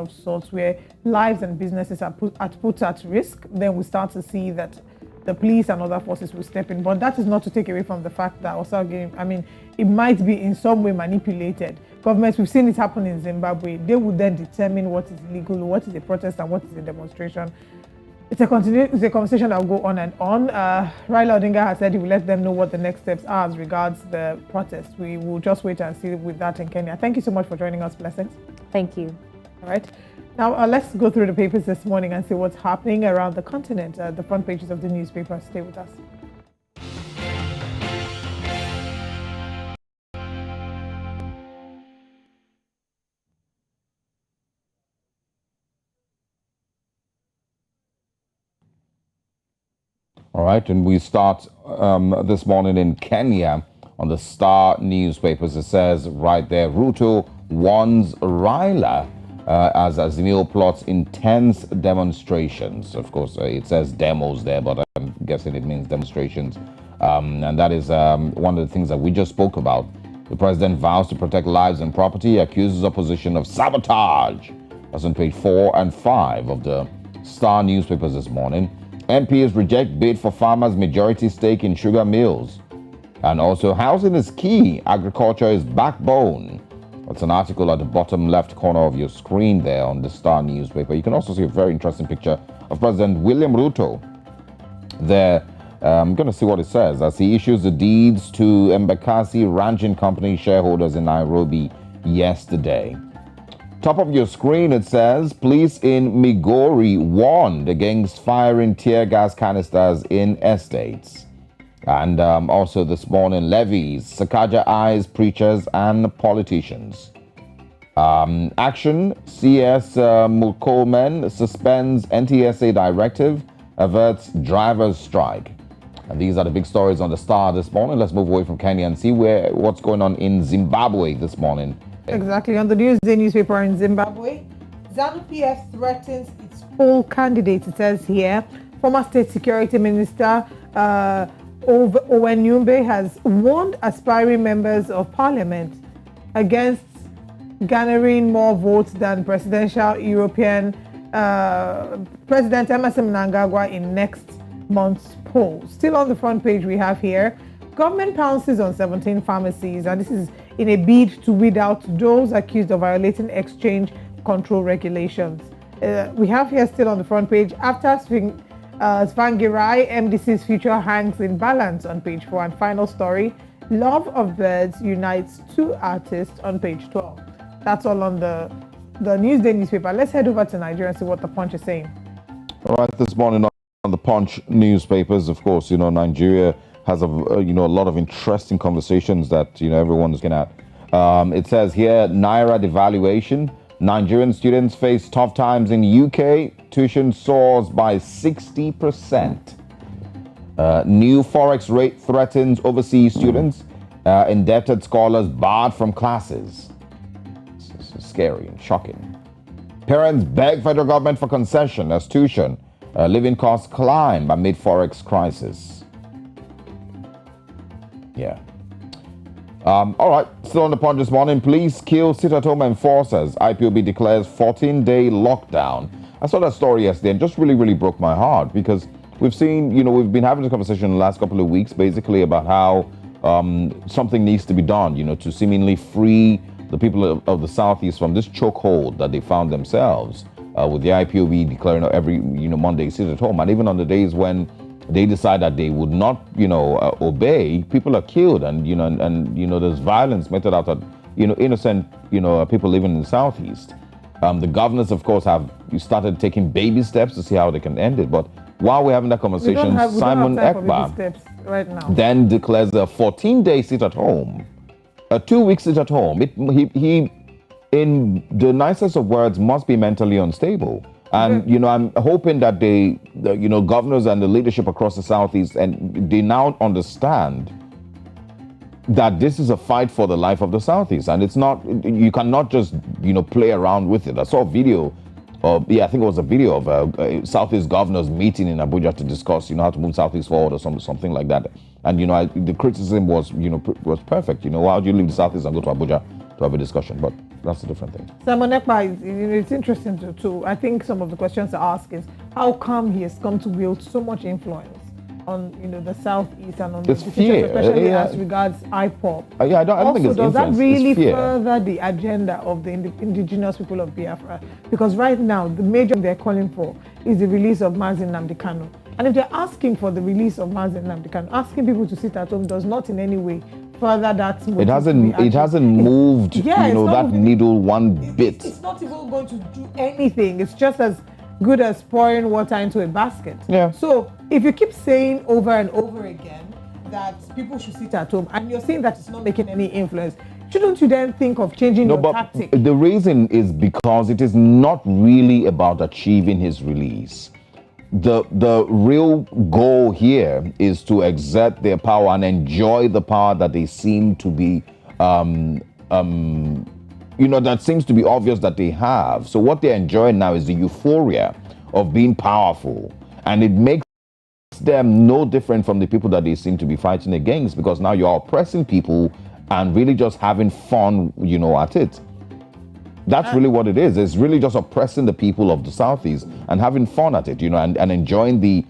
of sorts where lives and businesses are put at risk, then we start to see that the police and other forces will step in. But that is not to take away from the fact that it might be in some way manipulated. Governments, we've seen it happen in Zimbabwe. They would then determine what is legal, what is a protest, and what is a demonstration. It's a conversation that will go on and on. Raila Odinga has said he will let them know what the next steps are as regards the protest. We will just wait and see with that in Kenya. Thank you so much for joining us, Blessings. Thank you. All right. Now, let's go through the papers this morning and see what's happening around the continent. The front pages of the newspaper. Stay with us. All right, and we start this morning in Kenya on the Star newspapers. It says right there, Ruto warns Raila as Azimio plots intense demonstrations. Of course, it says demos there, but I'm guessing it means demonstrations. And that is one of the things that we just spoke about. The president vows to protect lives and property, accuses opposition of sabotage. That's on page 4 and 5 of the Star newspapers this morning. MPs reject bid for farmers' majority stake in sugar mills. And also, housing is key, agriculture is backbone. That's an article at the bottom left corner of your screen there on the Star newspaper. You can also see a very interesting picture of President William Ruto there. I'm going to see what it says as he issues the deeds to Embakasi Ranching Company shareholders in Nairobi yesterday. Top of your screen, it says, police in Migori warned against firing tear gas canisters in estates. And also this morning, levies, Sakaja eyes preachers and politicians. Action, CS Mukomen suspends NTSA directive, averts drivers' strike. And these are the big stories on the Star this morning. Let's move away from Kenya and see what's going on in Zimbabwe this morning. Exactly. On the Newsday newspaper in Zimbabwe, ZANU-PF threatens its poll candidates. It says here, former State Security Minister Owen Nyumbe has warned aspiring members of parliament against garnering more votes than presidential European President Emmerson Mnangagwa in next month's poll. Still on the front page, we have here, government pounces on 17 pharmacies, and this is in a bid to weed out those accused of violating exchange control regulations. We have here still on the front page, after Svangirai, MDC's future hangs in balance on page 4. And final story, Love of Birds unites two artists on page 12. That's all on the Newsday newspaper. Let's head over to Nigeria and see what the Punch is saying. All right, this morning on the Punch newspapers, of course, Nigeria has a lot of interesting conversations that everyone is going to. It says here, Naira devaluation. Nigerian students face tough times in UK. Tuition soars by 60%. New forex rate threatens overseas students. Indebted scholars barred from classes. This is scary and shocking. Parents beg federal government for concession as tuition. Living costs climb amid forex crisis. Yeah. All right. Still on the Punch this morning. Police kill sit-at-home enforcers. IPOB declares 14-day lockdown. I saw that story yesterday and just really, really broke my heart because we've seen, we've been having this conversation in the last couple of weeks, basically about how something needs to be done, to seemingly free the people of the Southeast from this chokehold that they found themselves with the IPOB declaring every, Monday sit-at-home. And even on the days when they decide that they would not, obey, people are killed, and there's violence meted out at, innocent, people living in the Southeast. The governors, of course, have started taking baby steps to see how they can end it. But while we're having that conversation, Simon Ekpa right now then declares a 14-day sit-at-home, a 2-week sit-at-home. He, in the nicest of words, must be mentally unstable. And, I'm hoping that the governors and the leadership across the Southeast, and they now understand that this is a fight for the life of the Southeast. And it's not, you cannot just, play around with it. I saw a video I think it was a video of Southeast governors meeting in Abuja to discuss, how to move Southeast forward or something like that. And, the criticism was, was perfect. Why would you leave the Southeast and go to Abuja to have a discussion? But that's a different thing. Simon Ekpa, it's interesting to I think some of the questions to ask is how come he has come to wield so much influence on the southeast and on the It's decisions, fear, especially yeah. as regards IPOP. Yeah, I don't think it's Does that influence, really it's fear. further the agenda of the indigenous people of Biafra? Because right now, the major they're calling for is the release of Mazi Nnamdi Kanu. And if they're asking for the release of Mazi Nnamdi Kanu, asking people to sit at home does not in any way further that. It hasn't moved, that moving. needle one bit. It's not even going to do anything. It's just as good as pouring water into a basket. Yeah. So if you keep saying over and over again that people should sit at home and you're saying that it's not making any influence, shouldn't you then think of changing your tactic? The reason is because it is not really about achieving his release. The real goal here is to exert their power and enjoy the power that they seem to be that seems to be obvious that they have. So what they're enjoying now is the euphoria of being powerful, and it makes them no different from the people that they seem to be fighting against, because now you're oppressing people and really just having fun, at it. That's really what it is. It's really just oppressing the people of the Southeast and having fun at it, and enjoying the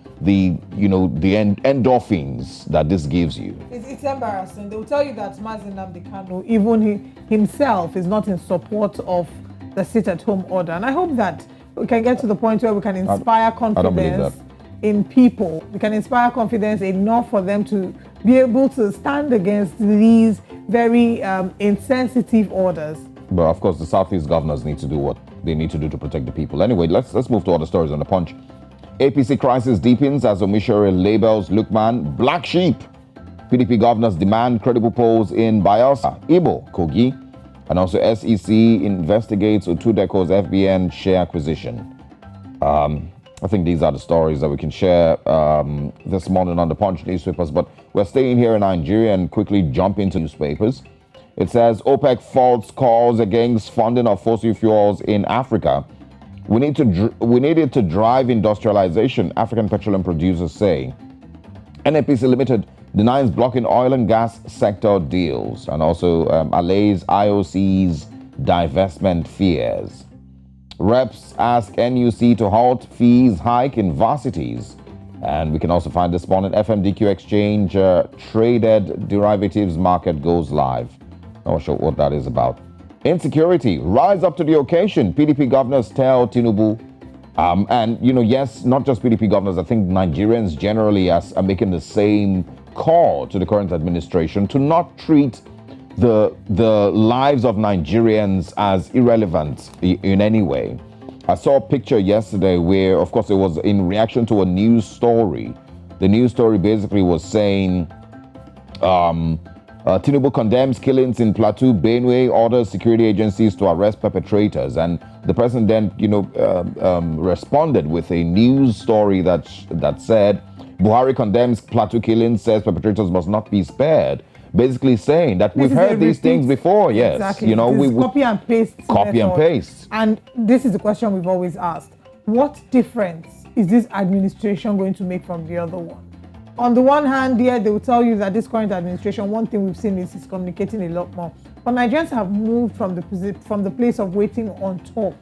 endorphins that this gives you. It's embarrassing. They will tell you that Mazi Nnamdi Kanu, even himself, is not in support of the sit-at-home order. And I hope that we can get to the point where we can inspire confidence in people. We can inspire confidence enough for them to be able to stand against these very insensitive orders. But of course, the Southeast governors need to do what they need to do to protect the people. Anyway, let's move to other stories on the Punch. APC crisis deepens as Omisore labels Lukman black sheep. PDP governors demand credible polls in Bayelsa, Igbo, Kogi, and also SEC investigates Otudeko's FBN share acquisition. I think these are the stories that we can share this morning on the Punch newspapers, but we're staying here in Nigeria and quickly jump into newspapers. It says OPEC false calls against funding of fossil fuels in Africa. We needed to drive industrialization, African petroleum producers say. NNPC Limited denies blocking oil and gas sector deals, and also allays IOC's divestment fears. Reps ask NUC to halt fees hike in varsities. And we can also find this morning FMDQ Exchange traded derivatives market goes live. Not sure what that is about. Insecurity, rise up to the occasion. PDP governors tell Tinubu. Yes, not just PDP governors. I think Nigerians generally are making the same call to the current administration to not treat the lives of Nigerians as irrelevant in any way. I saw a picture yesterday where, of course, it was in reaction to a news story. The news story basically was saying, Tinubu condemns killings in Plateau, Benue, orders security agencies to arrest perpetrators. And the president then, responded with a news story that said, Buhari condemns Plateau killings, says perpetrators must not be spared. Basically saying that we've heard these things before, yes. Exactly. We copy and paste. Copy and paste. And this is the question we've always asked. What difference is this administration going to make from the other one? On the one hand, they will tell you that this current administration, one thing we've seen is communicating a lot more. But Nigerians have moved from the place of waiting on talk.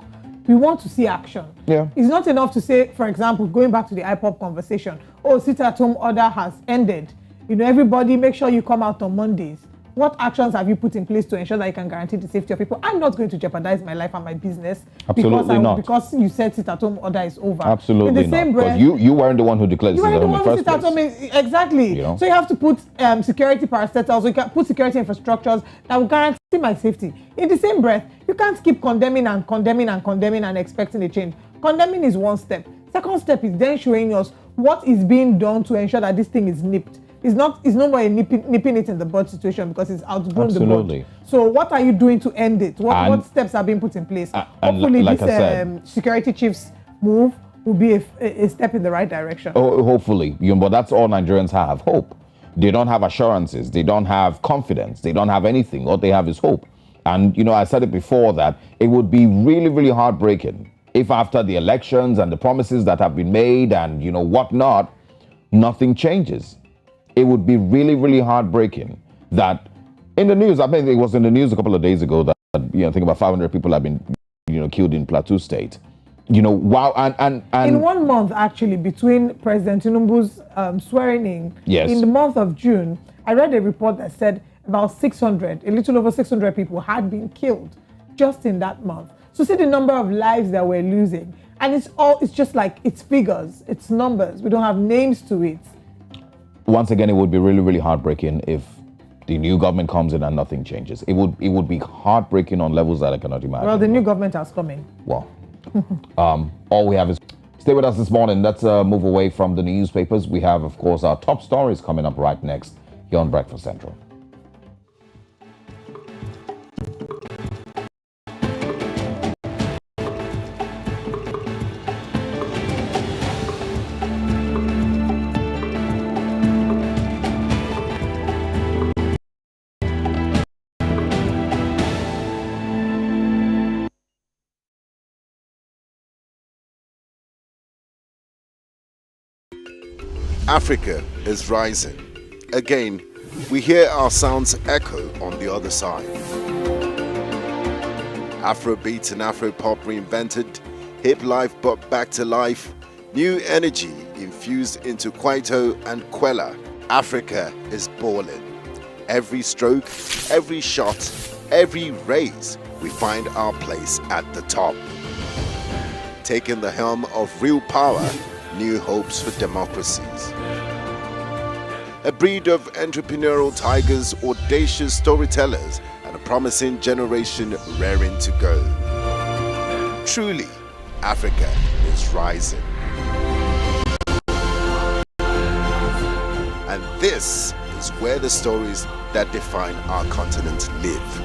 We want to see action. Yeah. It's not enough to say, for example, going back to the IPOP conversation, sit-at-home order has ended. Everybody make sure you come out on Mondays. What actions have you put in place to ensure that you can guarantee the safety of people? I'm not going to jeopardize my life and my business because you said sit-at-home order is over. Absolutely in the same not. breath, Because you weren't the one who declared sit-at-home in the first place. Exactly. So you have to put security parastatals, so you can put security infrastructures that will guarantee my safety. In the same breath, you can't keep condemning and expecting a change. Condemning is one step. Second step is then showing us what is being done to ensure that this thing is nipped. It's no more a nipping it in the bud situation because it's outgrown the bud. So what are you doing to end it? What steps are being put in place? Hopefully this security chief's move will be a step in the right direction. Oh, hopefully. But that's all Nigerians have, hope. They don't have assurances. They don't have confidence. They don't have anything. All they have is hope. And, I said it before that it would be really, really heartbreaking if after the elections and the promises that have been made and, whatnot, nothing changes. It would be really, really heartbreaking that in the news, I think it was in the news a couple of days ago that think about 500 people have been, killed in Plateau State. Wow, and in 1 month, actually, between President Tinubu's swearing in, yes, in the month of June, I read a report that said about 600, a little over 600 people had been killed just in that month. So see the number of lives that we're losing. And it's just like, it's figures, it's numbers. We don't have names to it. Once again, it would be really, really heartbreaking if the new government comes in and nothing changes. It would be heartbreaking on levels that I cannot imagine. Well, the new government has come in. Well, all we have is stay with us this morning. Let's move away from the newspapers. We have, of course, our top stories coming up right next here on Breakfast Central. Africa is rising. Again, we hear our sounds echo on the other side. Afrobeat and Afropop reinvented, hip life brought back to life, new energy infused into Kwaito and Kwela. Africa is balling. Every stroke, every shot, every raise, we find our place at the top. Taking the helm of real power, new hopes for democracies. A breed of entrepreneurial tigers, audacious storytellers, and a promising generation raring to go. Truly, Africa is rising. And this is where the stories that define our continent live.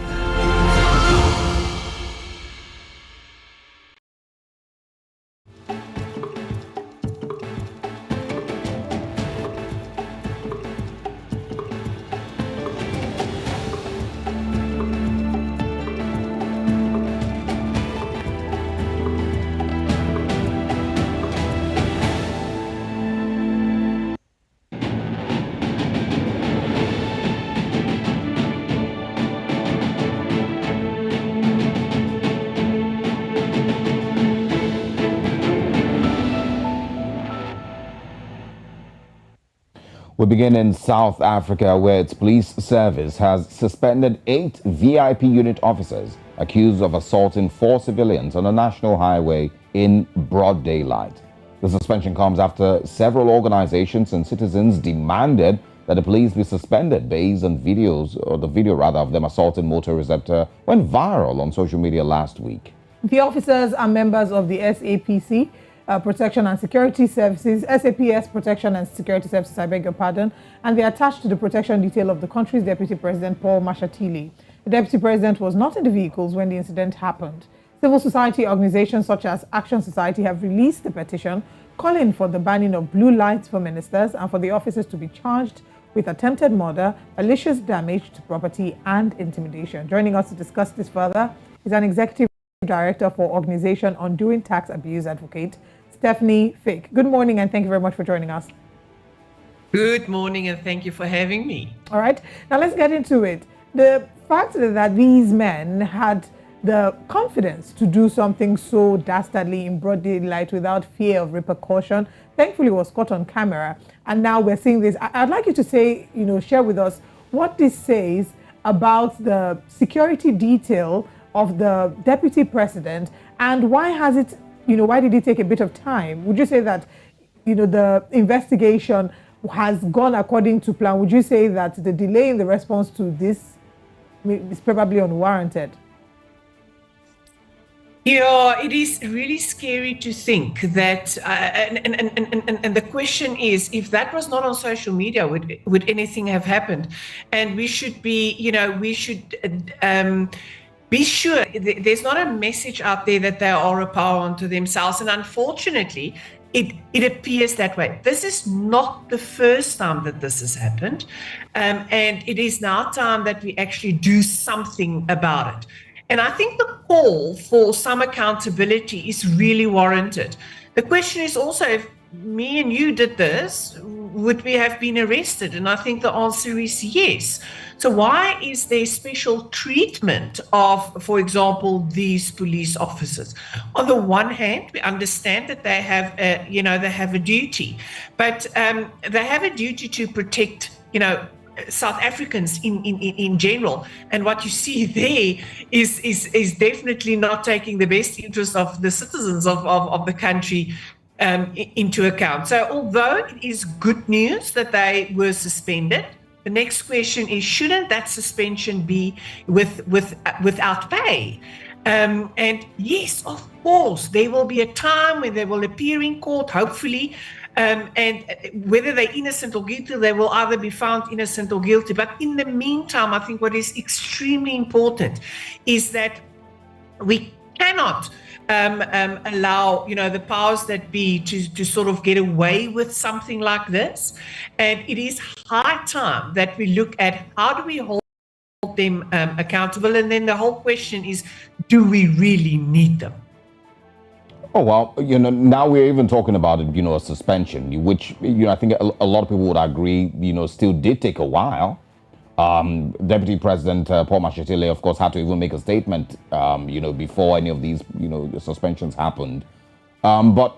We begin in South Africa, where its police service has suspended 8 VIP unit officers accused of assaulting 4 civilians on a national highway in broad daylight. The suspension comes after several organizations and citizens demanded that the police be suspended based on videos, or the video rather, of them assaulting motorists that went viral on social media last week. The officers are members of the SAPC, Protection and Security Services, SAPS Protection and Security Services, I beg your pardon, and they are attached to the protection detail of the country's Deputy President, Paul Mashatile. The Deputy President was not in the vehicles when the incident happened. Civil society organizations such as Action Society have released a petition calling for the banning of blue lights for ministers and for the officers to be charged with attempted murder, malicious damage to property, and intimidation. Joining us to discuss this further is an executive director for Organization Undoing Tax Abuse Advocate, Stephanie Fick. Good morning, and thank you very much for joining us. Good morning, and thank you for having me. All right, now let's get into it. The fact that these men had the confidence to do something so dastardly in broad daylight without fear of repercussion, thankfully was caught on camera, and now we're seeing this. I'd like you to say, share with us what this says about the security detail of the Deputy President, and why has it, why did it take a bit of time? Would you say that, the investigation has gone according to plan? Would you say that the delay in the response to this is probably unwarranted? Yeah, it is really scary to think that, and the question is, if that was not on social media, would anything have happened? And we should be, be sure there's not a message out there that they are a power unto themselves. And unfortunately, it appears that way. This is not the first time that this has happened. And it is now time that we actually do something about it. And I think the call for some accountability is really warranted. The question is also, if me and you did this, would we have been arrested? And I think the answer is yes. So why is there special treatment of, for example, these police officers? On the one hand, we understand that they have a duty, but they have a duty to protect, South Africans in general. And what you see there is definitely not taking the best interest of the citizens of the country into account. So although it is good news that they were suspended, the next question is, shouldn't that suspension be without pay? And yes, of course, there will be a time when they will appear in court, hopefully, and whether they're innocent or guilty, they will either be found innocent or guilty. But in the meantime, I think what is extremely important is that we cannot allow, the powers that be to sort of get away with something like this. And it is high time that we look at how do we hold them accountable. And then the whole question is, do we really need them? Oh, well, now we're even talking about, a suspension, which, I think a lot of people would agree, still did take a while. Deputy President Paul Mashatile, of course, had to even make a statement, before any of these, suspensions happened. But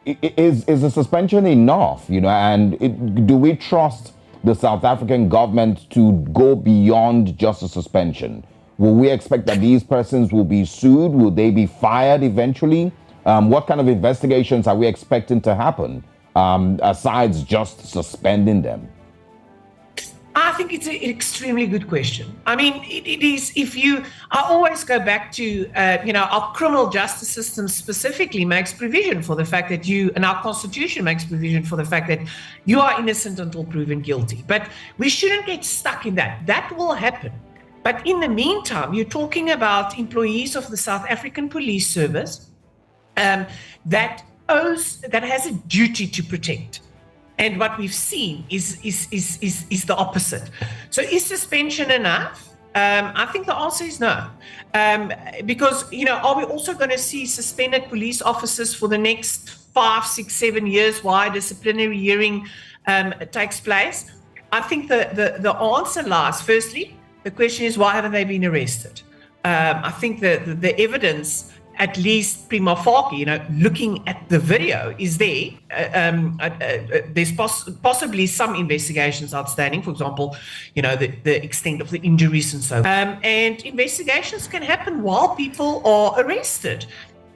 is the suspension enough, and do we trust the South African government to go beyond just a suspension? Will we expect that these persons will be sued? Will they be fired eventually? What kind of investigations are we expecting to happen, aside just suspending them? I think it's an extremely good question. I mean, it is, I always go back to, our criminal justice system specifically makes provision for the fact that and our constitution makes provision for the fact that you are innocent until proven guilty. But we shouldn't get stuck in that. That will happen. But in the meantime, you're talking about employees of the South African Police Service that has a duty to protect. And what we've seen is the opposite. So is suspension enough? I think the answer is no. Because, are we also going to see suspended police officers for the next 5, 6, 7 years while disciplinary hearing takes place? I think the answer lies, firstly, the question is, why haven't they been arrested? I think the evidence, at least prima facie, looking at the video, is there. There's possibly some investigations outstanding, for example, the extent of the injuries and so on. And investigations can happen while people are arrested.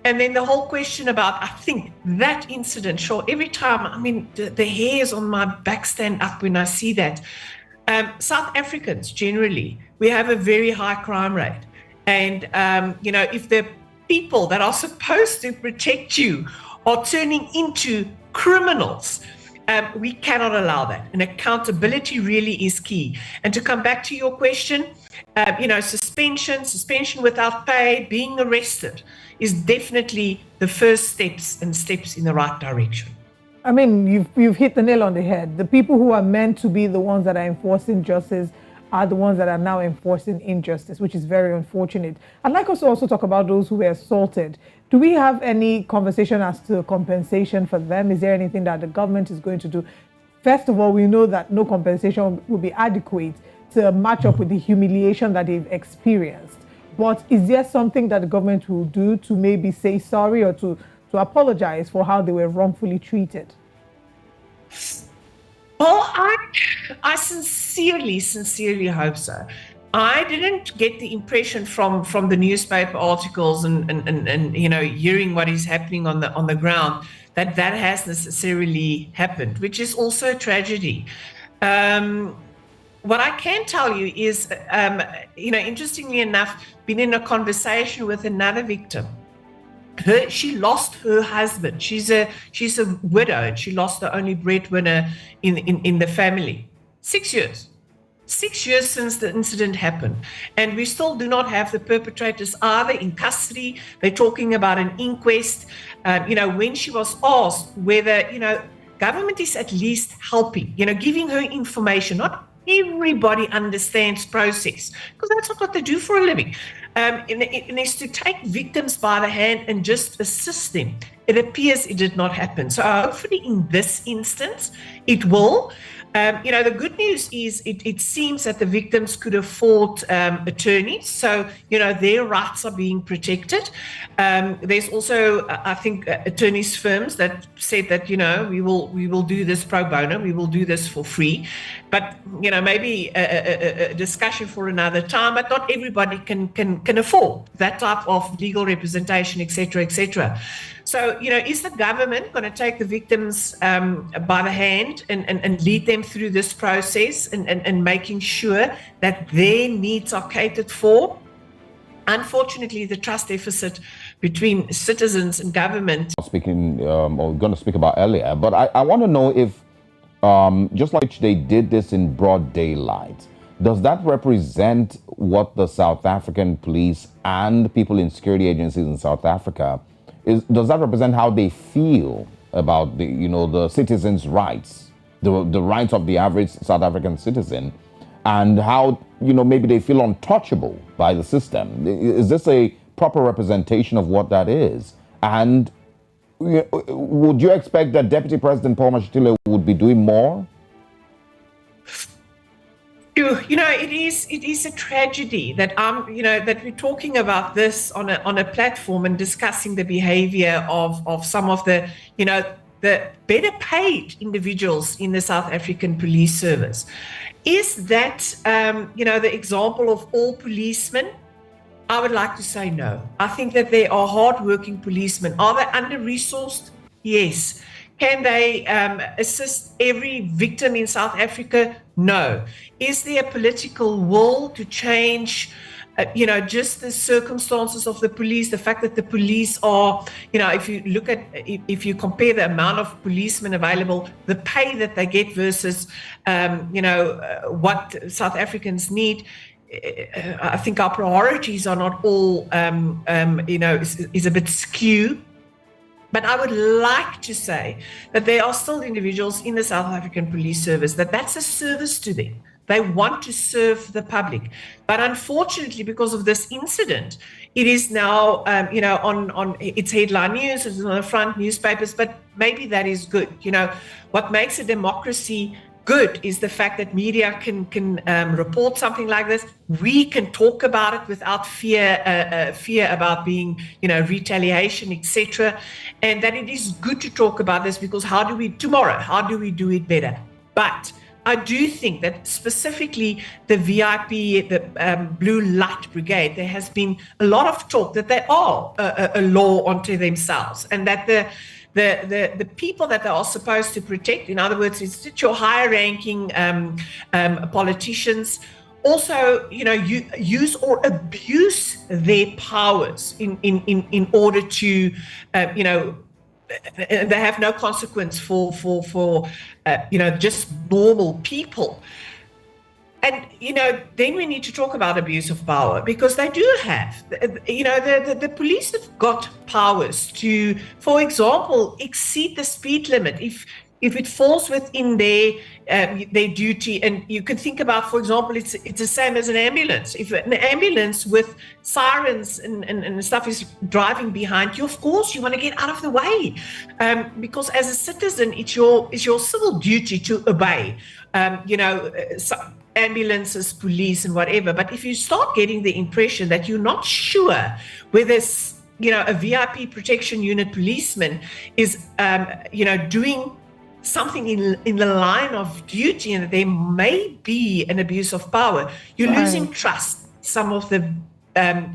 And then the whole question about, I think that incident, sure, every time, the hairs on my back stand up when I see that. South Africans, generally, we have a very high crime rate. And, if the people that are supposed to protect you are turning into criminals, we cannot allow that. And accountability really is key. And to come back to your question, suspension without pay, being arrested is definitely the first steps in the right direction. You've hit the nail on the head. The people who are meant to be the ones that are enforcing justice are the ones that are now enforcing injustice, which is very unfortunate. I'd like us to also talk about those who were assaulted. Do we have any conversation as to compensation for them? Is there anything that the government is going to do? First of all, we know that no compensation will be adequate to match up with the humiliation that they've experienced. But is there something that the government will do to maybe say sorry or to apologize for how they were wrongfully treated? Well, I sincerely hope so. I didn't get the impression from the newspaper articles and hearing what is happening on the ground that has necessarily happened, which is also a tragedy. What I can tell you is, interestingly enough, been in a conversation with another victim. She lost her husband. She's a widow, and she lost the only breadwinner in the family. 6 years. 6 years since the incident happened, and we still do not have the perpetrators either in custody. They're talking about an inquest. When she was asked whether government is at least helping, giving her information. Not everybody understands process, because that's not what they do for a living. and is to take victims by the hand and just assist them. It appears it did not happen. So hopefully in this instance, it will. The good news is it seems that the victims could afford attorneys, so their rights are being protected. There's also, I think, attorneys firms that said that we will do this pro bono, we will do this for free, but maybe a discussion for another time. But not everybody can afford that type of legal representation, etc., etc. So, is the government going to take the victims by the hand and lead them through this process and making sure that their needs are catered for? Unfortunately, the trust deficit between citizens and government. Speaking, or going to speak about earlier, but I want to know if, just like they did this in broad daylight, does that represent what the South African police and people in security agencies in South Africa does that represent how they feel about the citizens' rights, the rights of the average South African citizen, and how maybe they feel untouchable by the system? Is this a proper representation of what that is? And would you expect that Deputy President Paul Mashatile would be doing more? It is a tragedy that that we're talking about this on a platform and discussing the behavior of some of the better paid individuals in the South African police service. Is that the example of all policemen? I would like to say no. I think that there are hardworking policemen. Are they under-resourced? Yes. Can they assist every victim in South Africa? No. Is there a political will to change, just the circumstances of the police? The fact that the police are, if you compare the amount of policemen available, the pay that they get versus, what South Africans need. I think our priorities are not all, is a bit skewed. But I would like to say that there are still individuals in the South African Police Service that's a service to them. They want to serve the public. But unfortunately, because of this incident, it is now, on its headline news, it's on the front newspapers, but maybe that is good. What makes a democracy good is the fact that media can report something like this. We can talk about it without fear about being, retaliation, etc. And that it is good to talk about this, because how do we do it better? But I do think that specifically the VIP, the Blue Light Brigade, there has been a lot of talk that they are a law unto themselves, and that the people that they are supposed to protect, in other words, it's your higher ranking politicians, also, use or abuse their powers in order to, they have no consequence for just normal people. And, then we need to talk about abuse of power, because they do have, the police have got powers to, for example, exceed the speed limit if it falls within their duty. And you can think about, for example, it's the same as an ambulance. If an ambulance with sirens and stuff is driving behind you, of course you want to get out of the way, because as a citizen, it's your civil duty to obey. Ambulances, police, and whatever. But if you start getting the impression that you're not sure whether a VIP protection unit policeman is doing something in the line of duty, and that there may be an abuse of power, you're losing trust. Some of the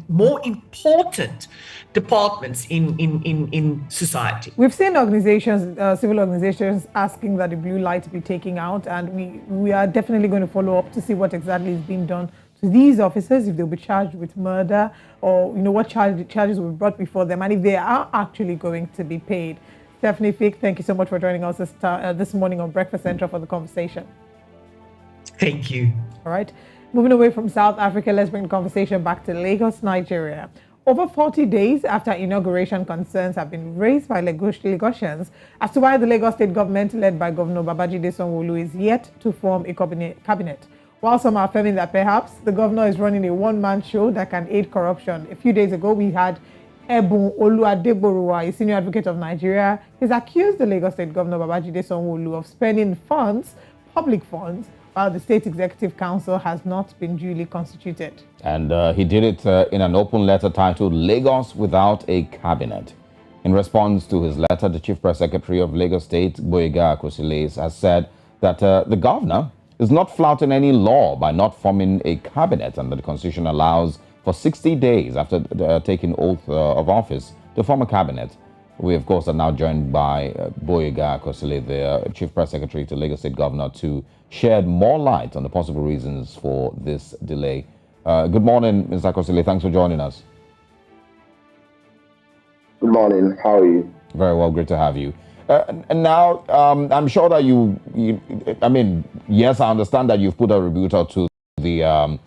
more important departments in society. We've seen organizations, civil organizations, asking that the blue light be taken out, and we are definitely going to follow up to see what exactly is being done to these officers, if they'll be charged with murder, or what charges will be brought before them, and if they are actually going to be paid. Stephanie Fick, thank you so much for joining us this morning on Breakfast Central for the conversation. Thank you. All right. Moving away from South Africa, let's bring the conversation back to Lagos, Nigeria. Over 40 days after inauguration, concerns have been raised by Lagosians as to why the Lagos state government, led by Governor Babajide Sanwo-Olu, is yet to form a cabinet. while some are affirming that perhaps the governor is running a one-man show that can aid corruption. A few days ago, we had Ebun Oluwadegboruwa, a senior advocate of Nigeria. He's accused the Lagos State Governor Babajide Sanwo-Olu of spending funds, public funds, while the State Executive Council has not been duly constituted. And he did it in an open letter titled Lagos Without a Cabinet. In response to his letter, the Chief Press Secretary of Lagos State, Gboyega Akosile, has said that the governor is not flouting any law by not forming a cabinet, and that the Constitution allows for 60 days after taking oath of office to form a cabinet. We, of course, are now joined by Gboyega Akosile, the Chief Press Secretary to Lagos State Governor, to shed more light on the possible reasons for this delay. Good morning, Mr. Akosile. Thanks for joining us. Good morning. How are you? Very well. Great to have you. And now, I'm sure that I mean, yes, I understand that you've put a rebuttal to the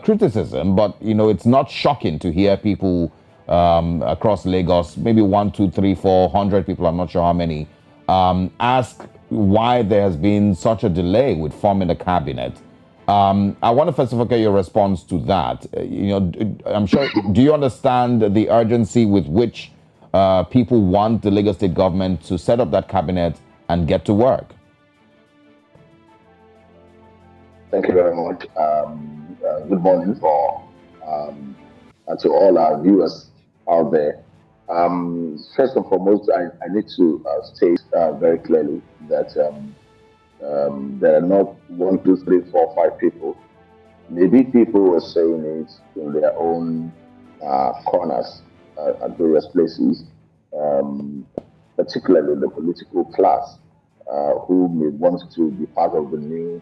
criticism, but, you know, it's not shocking to hear people across Lagos, maybe 1, 2, 3, 400 people, I'm not sure how many, ask why there has been such a delay with forming a cabinet. I want to first of all get your response to that. You know, I'm sure, do you understand the urgency with which people want the Lagos State government to set up that cabinet and get to work? Thank you very much. Good morning to all our viewers out there. First and foremost, I need to state very clearly that there are not 1, 2, 3, 4, 5 people. Maybe people were saying it in their own corners at various places, particularly the political class who may want to be part of the new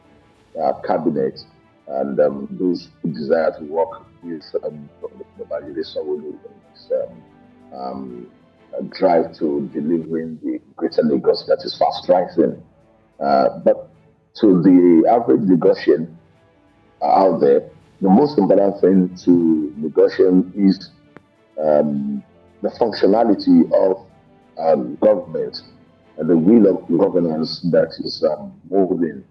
cabinet, and those who desire to work with Babajide Sanwo-Olu drive to delivering the greater Lagos that is fast rising. But to the average Lagosian out there, the most important thing to Lagosian is the functionality of government and the will of governance that is moving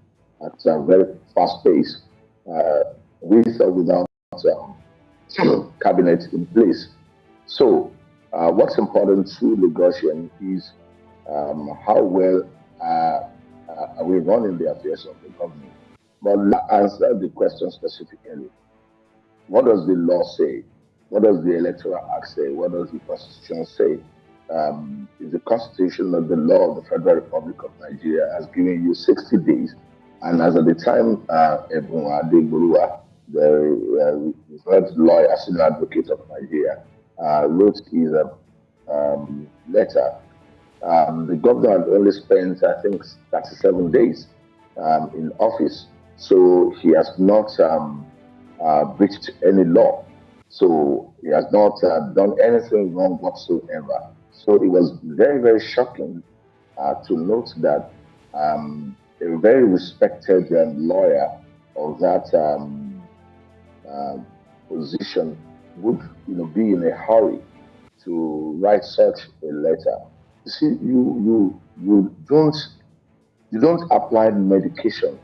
at a very fast pace, with or without cabinet in place. So what's important to Lagosian is how well are we running the affairs of the government. But let's answer the question specifically. What does the law say? What does the Electoral Act say? What does the Constitution say? Is the Constitution of the law of the Federal Republic of Nigeria has given you 60 days. And as at the time, Ebun Oluwadegboruwa, the referred lawyer, senior advocate of Nigeria, wrote his letter. The governor had only spent, I think, 37 days in office. So he has not breached any law. So he has not done anything wrong whatsoever. So it was very, very shocking to note that a very respected lawyer of that position would, be in a hurry to write such a letter. You see, you don't apply medication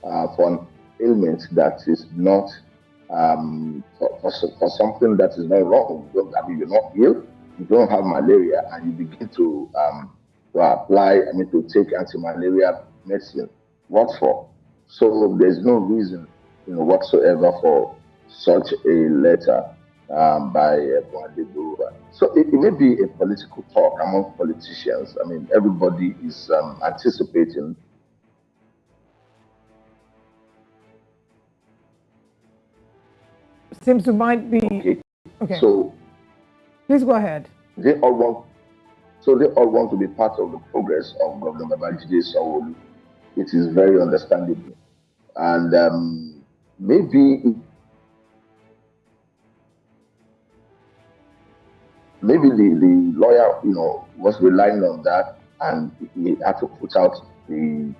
for an ailment that is not for something that is not wrong. You're not ill, you don't have malaria, and you begin to apply, to take anti-malaria medicine. What for? So there's no reason, whatsoever for such a letter by Wadegboruwa. So it may be a political talk among politicians. Everybody is anticipating. Seems to might be okay. So please go ahead. They all want to be part of the progress of Governor Babajide Sanwo-Olu. It is very understandable, and maybe the lawyer, was relying on that, and he had to put out the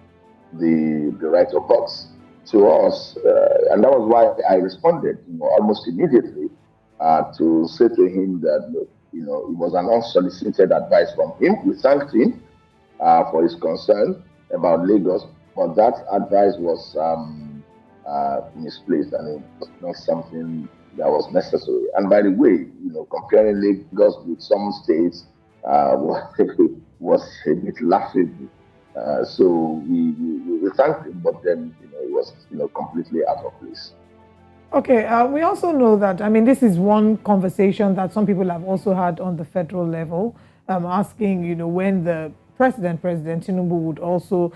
write-up box to us, and that was why I responded, almost immediately, to say to him that, look, it was an unsolicited advice from him. We thanked him for his concern about Lagos, but that advice was misplaced, and it was not something that was necessary. And by the way, comparing Lagos with some states was a bit laughable. So we thanked him, but then it was completely out of place. Okay, we also know that, I mean, this is one conversation that some people have also had on the federal level, asking, when the President Tinubu would also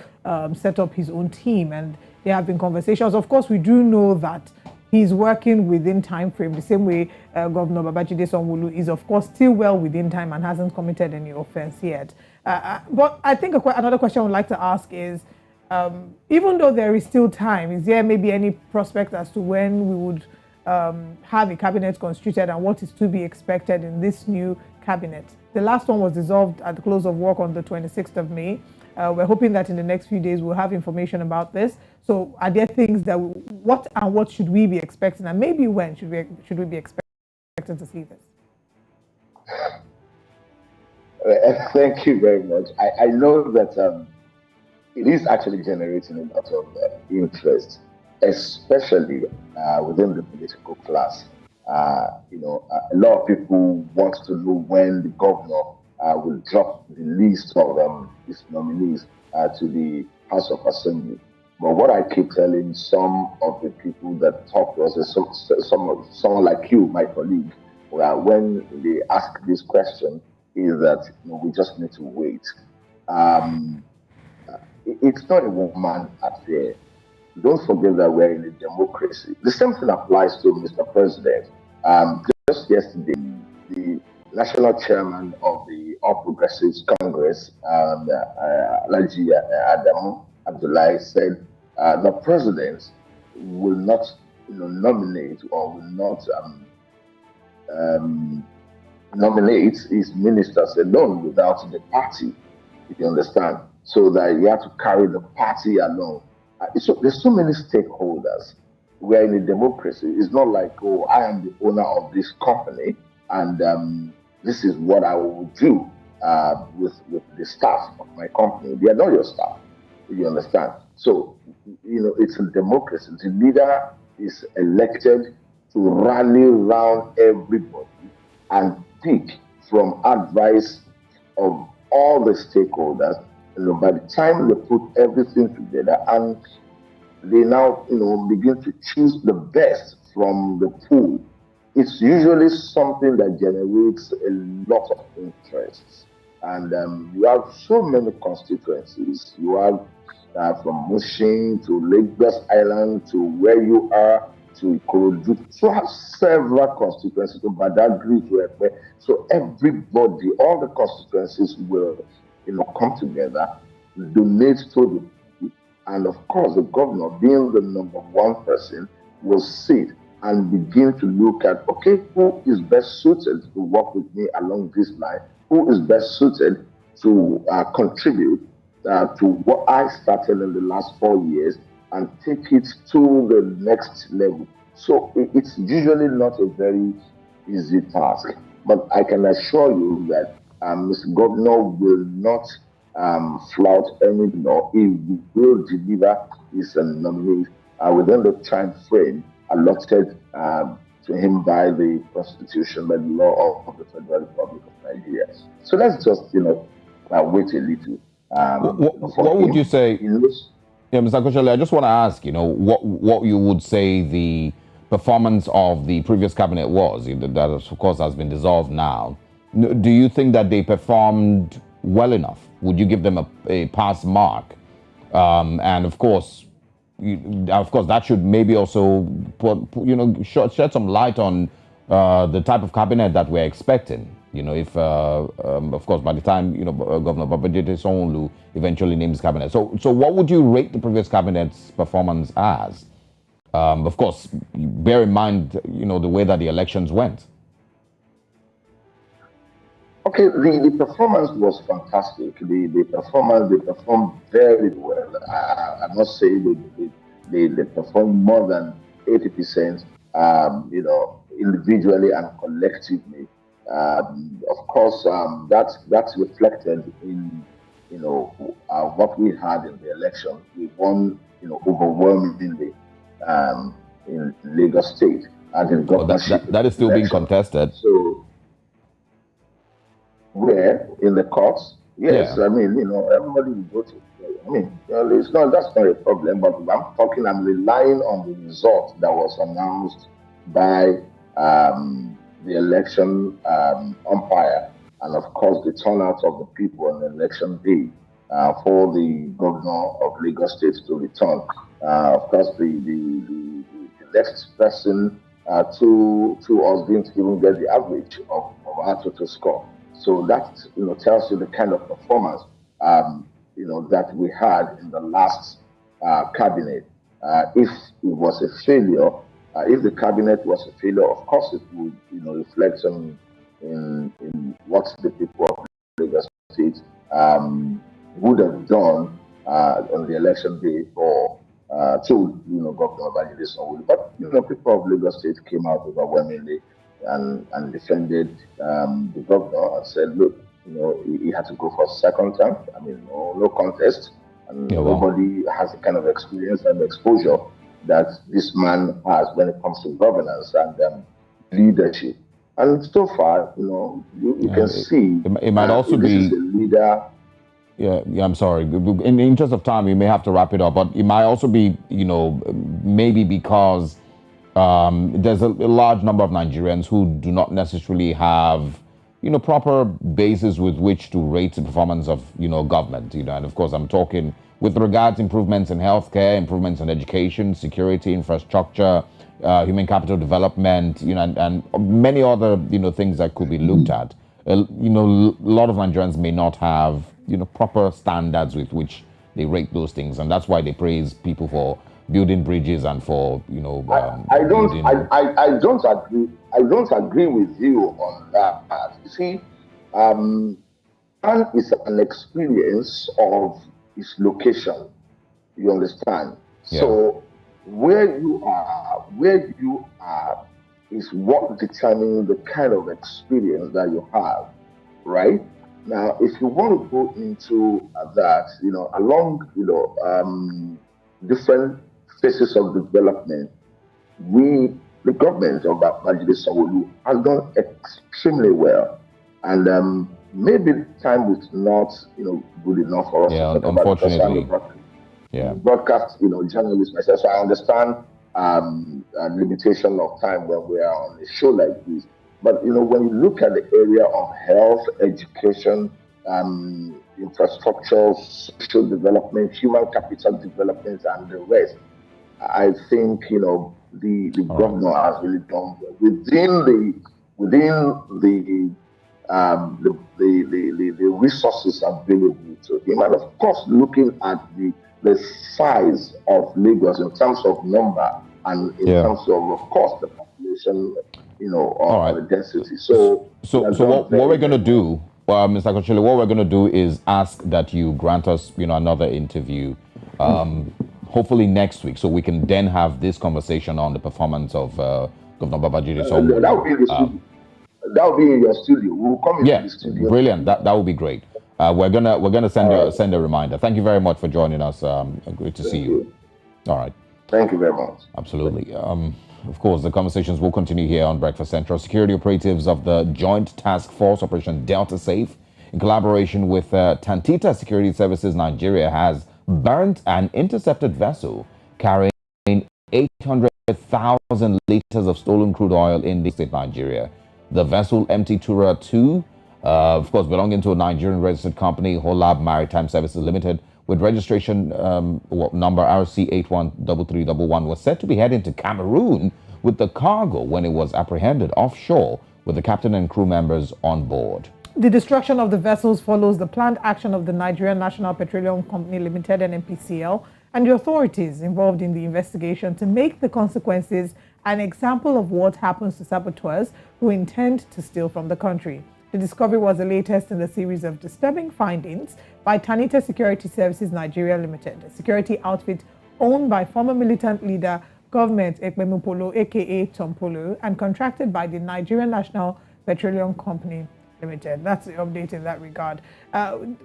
set up his own team. And there have been conversations. Of course, we do know that he's working within time frame, the same way Governor Babajide Sanwo-Olu is, of course, still well within time and hasn't committed any offense yet. But I think another question I would like to ask is, even though there is still time, is there maybe any prospect as to when we would have a cabinet constituted and what is to be expected in this new cabinet? The last one was dissolved at the close of work on the 26th of May. We're hoping that in the next few days we'll have information about this. So are there things that, what should we be expecting, and maybe when should we be expecting to see this? Thank you very much. I know that it is actually generating a lot of interest, especially within the political class. A lot of people want to know when the governor will drop the list of his nominees to the House of Assembly. But what I keep telling some of the people that talk to us, someone like you, my colleague, when they ask this question, is that we just need to wait. It's not a one-man affair. Don't forget that we're in a democracy. The same thing applies to Mr. President. Just yesterday, the national chairman of the All Progressives Congress, Alhaji Adamu Abdullahi, said the president will not nominate or will not nominate his ministers alone without the party, if you understand. So that you have to carry the party along. So there's so many stakeholders. We're in a democracy. It's not like, oh, I am the owner of this company and this is what I will do with the staff of my company. They are not your staff, if you understand. So, it's a democracy. The leader is elected to rally around everybody and pick from advice of all the stakeholders. By the time they put everything together and they now, begin to choose the best from the pool, it's usually something that generates a lot of interest. And you have so many constituencies. You have from Mushin to Lagos Island to where you are to Ikorodu. So have several constituencies to Badagry to Epe. So everybody, all the constituencies will come together, donate to the people, and of course the governor, being the number one person, will sit and begin to look at, okay, who is best suited to work with me along this line, who is best suited to contribute to what I started in the last 4 years and take it to the next level. So it's usually not a very easy task, but I can assure you that Mr. Governor will not flout any law. He will deliver his nominees within the time frame allotted to him by the Constitution, by the law of the Federal Republic of Nigeria. So let's just, wait a little. What would you say? Yeah, Mr. Akoshaley, I just want to ask, what you would say the performance of the previous cabinet was, that of course has been dissolved now. Do you think that they performed well enough? Would you give them a pass mark? And of course, that should maybe also shed some light on the type of cabinet that we're expecting. If of course by the time Governor Babajide Sanwo-Olu eventually names cabinet. So what would you rate the previous cabinet's performance as? Of course, bear in mind the way that the elections went. Okay, the performance was fantastic. They performed very well. I must say they performed more than 80%, individually and collectively. Of course, that's reflected in what we had in the election. We won, overwhelmingly. in Lagos State as in governorship. That is still being contested. So, where in the courts? Yes, yeah. I mean, everybody will go to. I mean, that's not a problem. But I'm relying on the result that was announced by the election umpire, and of course the turnout of the people on election day for the governor of Lagos State to return. Of course, the next person to us didn't even get the average of our total score. So that tells you the kind of performance that we had in the last cabinet. If it was a failure, if the cabinet was a failure, of course it would reflect in what the people of Lagos State would have done on the election day for to Governor Babajide Sanwo-Olu. But people of Lagos State came out overwhelmingly and defended the governor and said, look, he had to go for a second term. I mean, no contest, and nobody has the kind of experience and exposure that this man has when it comes to governance and leadership. And so far, you can see it might also be a leader. Yeah, I'm sorry. In the interest of time, we may have to wrap it up, but it might also be, maybe because there's a large number of Nigerians who do not necessarily have, proper basis with which to rate the performance of, government, and of course, I'm talking with regards to improvements in healthcare, improvements in education, security, infrastructure, human capital development, and many other, things that could be looked at. A lot of Nigerians may not have, proper standards with which they rate those things, and that's why they praise people for building bridges and for I don't agree with you on that. You see, man is an experience of its location. You understand? Yeah. So where you are is what determines the kind of experience that you have, right? Now, if you want to go into that, along different phases of development, the government of Babajide Sanwo-Olu has done extremely well, and maybe time is not good enough for us to talk unfortunately. About broadcast journalist myself, so I understand limitation of time when we are on a show like this. But when you look at the area of health, education, infrastructure, social development, human capital development, and the rest, I think the governor has really done well within the resources available to him, and of course looking at the size of Lagos in terms of number and in terms of course the population, the density. So what we're going to do, Mr. Akochile, what we're going to do is ask that you grant us, another interview, hopefully next week, so we can then have this conversation on the performance of Governor Babajide Sanwo-Olu. That will be in your studio. We'll come into the studio. Brilliant. That would be great. We're gonna send a reminder. Thank you very much for joining us. Great to see you. All right. Thank you very much. Absolutely. Of course, the conversations will continue here on Breakfast Central. Security operatives of the Joint Task Force Operation Delta Safe, in collaboration with Tantita Security Services Nigeria, has burnt an intercepted vessel carrying 800,000 liters of stolen crude oil in the state of Nigeria. The vessel MT Tura 2, of course, belonging to a Nigerian registered company, Holab Maritime Services Limited, with registration number RC813311, was said to be heading to Cameroon with the cargo when it was apprehended offshore with the captain and crew members on board. The destruction of the vessels follows the planned action of the Nigerian National Petroleum Company Limited, NNPCL, and the authorities involved in the investigation to make the consequences an example of what happens to saboteurs who intend to steal from the country. The discovery was the latest in the series of disturbing findings by Tantita Security Services Nigeria Limited, a security outfit owned by former militant leader Government Ekpemu Polo, aka Tom Polo, and contracted by the Nigerian National Petroleum Company Limited. That's the update in that regard.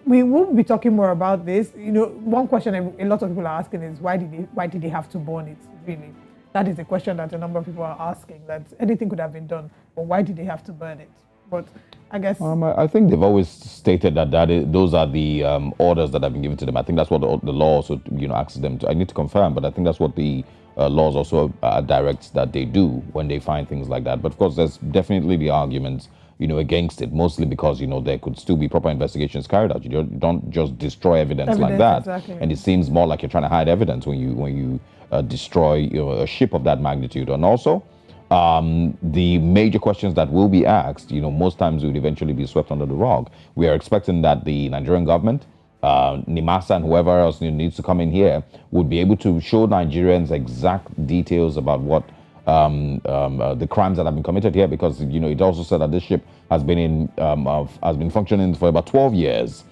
We will be talking more about this. One question a lot of people are asking is why did they have to burn it, really? That is a question that a number of people are asking, that anything could have been done, but why did they have to burn it? But I guess... I think they've always stated that those are the orders that have been given to them. I think that's what the law also, asks them to. I need to confirm, but I think that's what the laws also directs that they do when they find things like that. But of course, there's definitely the arguments, against it, mostly because, there could still be proper investigations carried out. You don't just destroy evidence like that. Exactly. And it seems more like you're trying to hide evidence when you destroy a ship of that magnitude. And also, the major questions that will be asked, most times would eventually be swept under the rug. We are expecting that the Nigerian government, NIMASA and whoever else needs to come in here would be able to show Nigerians exact details about what the crimes that have been committed here, because it also said that this ship has been has been functioning for about 12 years.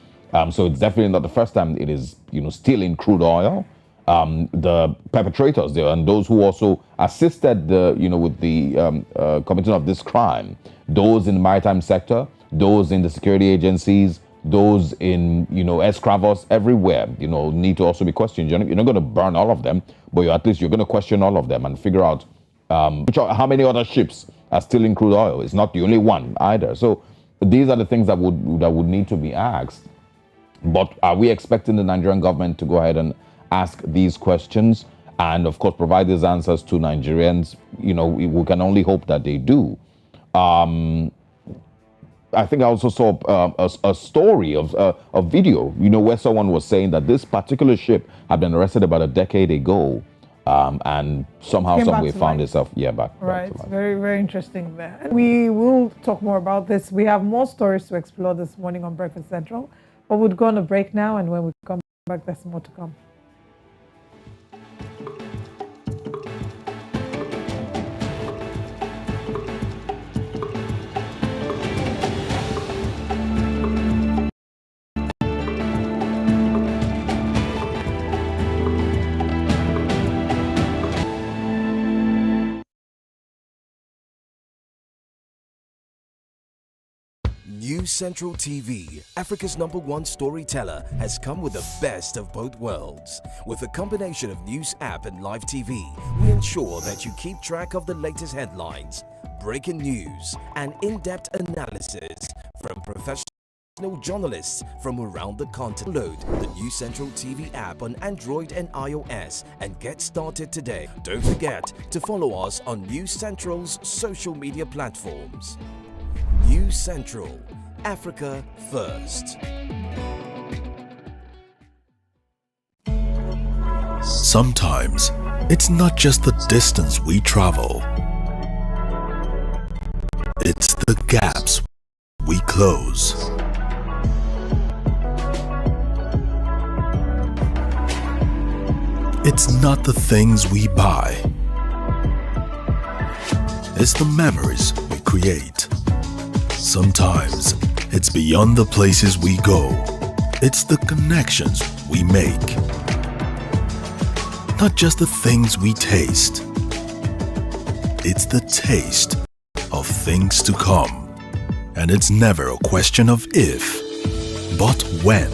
So it's definitely not the first time it is stealing crude oil. The perpetrators there and those who also assisted with the committing of this crime, those in the maritime sector, those in the security agencies, those in Escravos, everywhere need to also be questioned. You're not going to burn all of them, but at least you're going to question all of them and figure out how many other ships are stealing crude oil. It's not the only one either. So these are the things that would need to be asked. But are we expecting the Nigerian government to go ahead and ask these questions and, of course, provide these answers to Nigerians? We can only hope that they do. I think I also saw a story of a video, where someone was saying that this particular ship had been arrested about a decade ago, and somehow, some way found itself, back. Right, Back to life. very, very interesting there. And we will talk more about this. We have more stories to explore this morning on Breakfast Central, but we'll go on a break now, and when we come back, there's more to come. News Central TV, Africa's #1 storyteller, has come with the best of both worlds. With a combination of news app and live TV, we ensure that you keep track of the latest headlines, breaking news, and in-depth analysis from professional journalists from around the continent. Download the News Central TV app on Android and iOS and get started today. Don't forget to follow us on News Central's social media platforms. News Central, Africa First. Sometimes, it's not just the distance we travel. It's the gaps we close. It's not the things we buy. It's the memories we create. Sometimes, it's beyond the places we go. It's the connections we make. Not just the things we taste. It's the taste of things to come. And it's never a question of if, but when.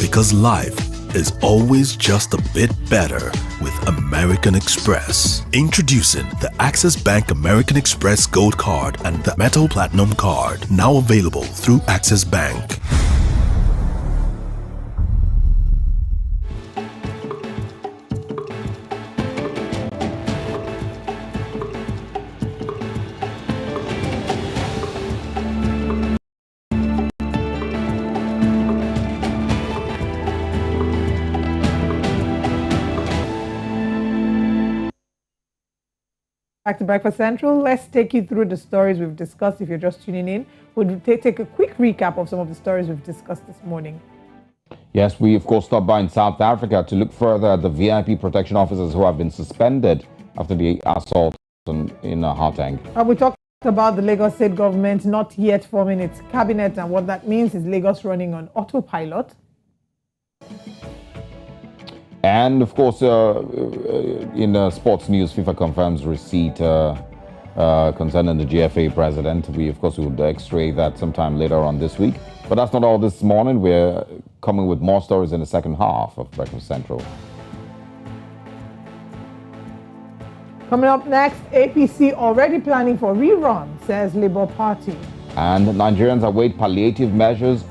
Because life is always just a bit better with American Express. Introducing the Access Bank American Express Gold Card and the Metal Platinum Card, now available through Access Bank. Back to Breakfast Central. Let's take you through the stories we've discussed. If you're just tuning in, we'll take a quick recap of some of the stories we've discussed this morning. Yes, we of course stopped by in South Africa to look further at the VIP protection officers who have been suspended after the assault in Gauteng. We talked about the Lagos State government not yet forming its cabinet, and what that means is Lagos running on autopilot. And of course, in sports news, FIFA confirms receipt concerning the GFA president. We, of course, would X-ray that sometime later on this week. But that's not all this morning. We're coming with more stories in the second half of Breakfast Central. Coming up next, APC already planning for rerun, says Labour Party. And Nigerians await palliative measures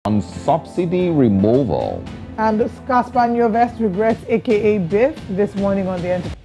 on subsidy removal. And Caspar Nyovest regrets aka Biff this morning on the Enterprise.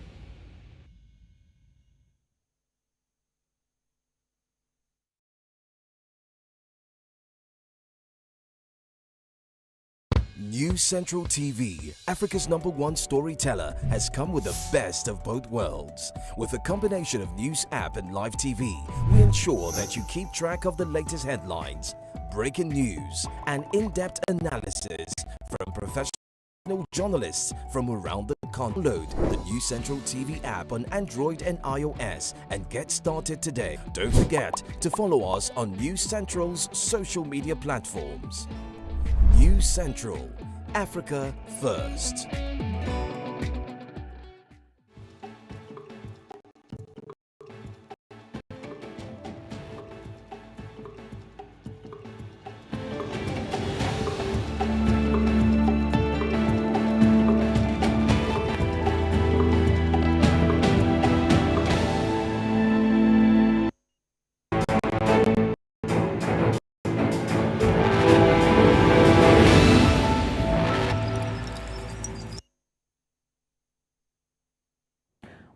News Central TV, Africa's #1 storyteller, has come with the best of both worlds. With a combination of news app and live TV, we ensure that you keep track of the latest headlines, breaking news, and in-depth analysis from professional journalists from around the continent. Download the News Central TV app on Android and iOS and get started today. Don't forget to follow us on News Central's social media platforms. News Central, Africa First.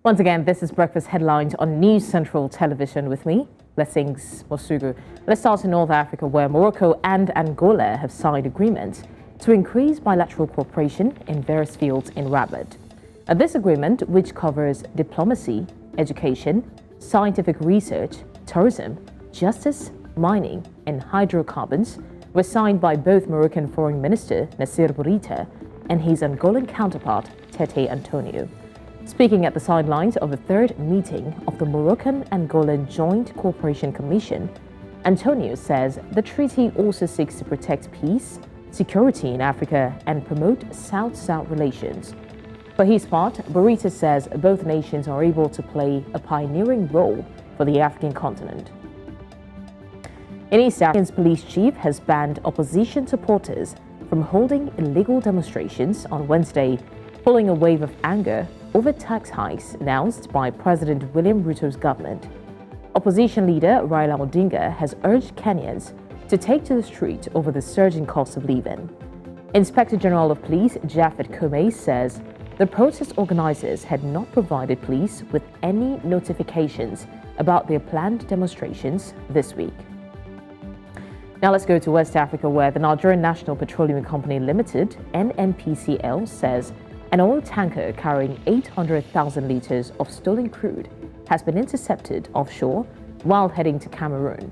Once again, this is Breakfast Headlines on News Central Television with me, Blessings Mosugu. Let's start in North Africa, where Morocco and Angola have signed agreements to increase bilateral cooperation in various fields in Rabat. This agreement, which covers diplomacy, education, scientific research, tourism, justice, mining and hydrocarbons, was signed by both Moroccan Foreign Minister Nasser Bourita and his Angolan counterpart Tete Antonio. Speaking at the sidelines of the third meeting of the Moroccan-Angolan Joint Cooperation Commission, Antonio says the treaty also seeks to protect peace, security in Africa and promote South-South relations. For his part, Bourita says both nations are able to play a pioneering role for the African continent. In East Africa's police chief has banned opposition supporters from holding illegal demonstrations on Wednesday, following a wave of anger over tax hikes announced by President William Ruto's government. Opposition leader Raila Odinga has urged Kenyans to take to the street over the surging cost of living. Inspector General of Police Japhet Koome says the protest organizers had not provided police with any notifications about their planned demonstrations this week. Now let's go to West Africa, where the Nigerian National Petroleum Company Limited, NNPCL, says an oil tanker carrying 800,000 litres of stolen crude has been intercepted offshore while heading to Cameroon.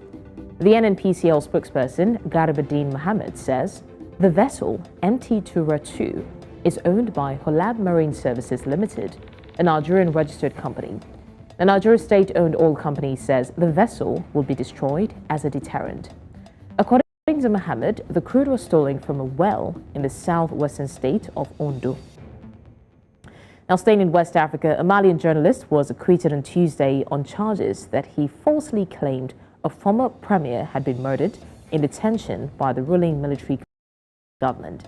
The NNPCL spokesperson, Garibuddin Mohammed, says the vessel, MT Tura 2, is owned by Holab Marine Services Limited, a Nigerian registered company. The Nigeria state-owned oil company says the vessel will be destroyed as a deterrent. According to Mohammed, the crude was stolen from a well in the southwestern state of Ondo. Now, staying in West Africa, a Malian journalist was acquitted on Tuesday on charges that he falsely claimed a former premier had been murdered in detention by the ruling military government.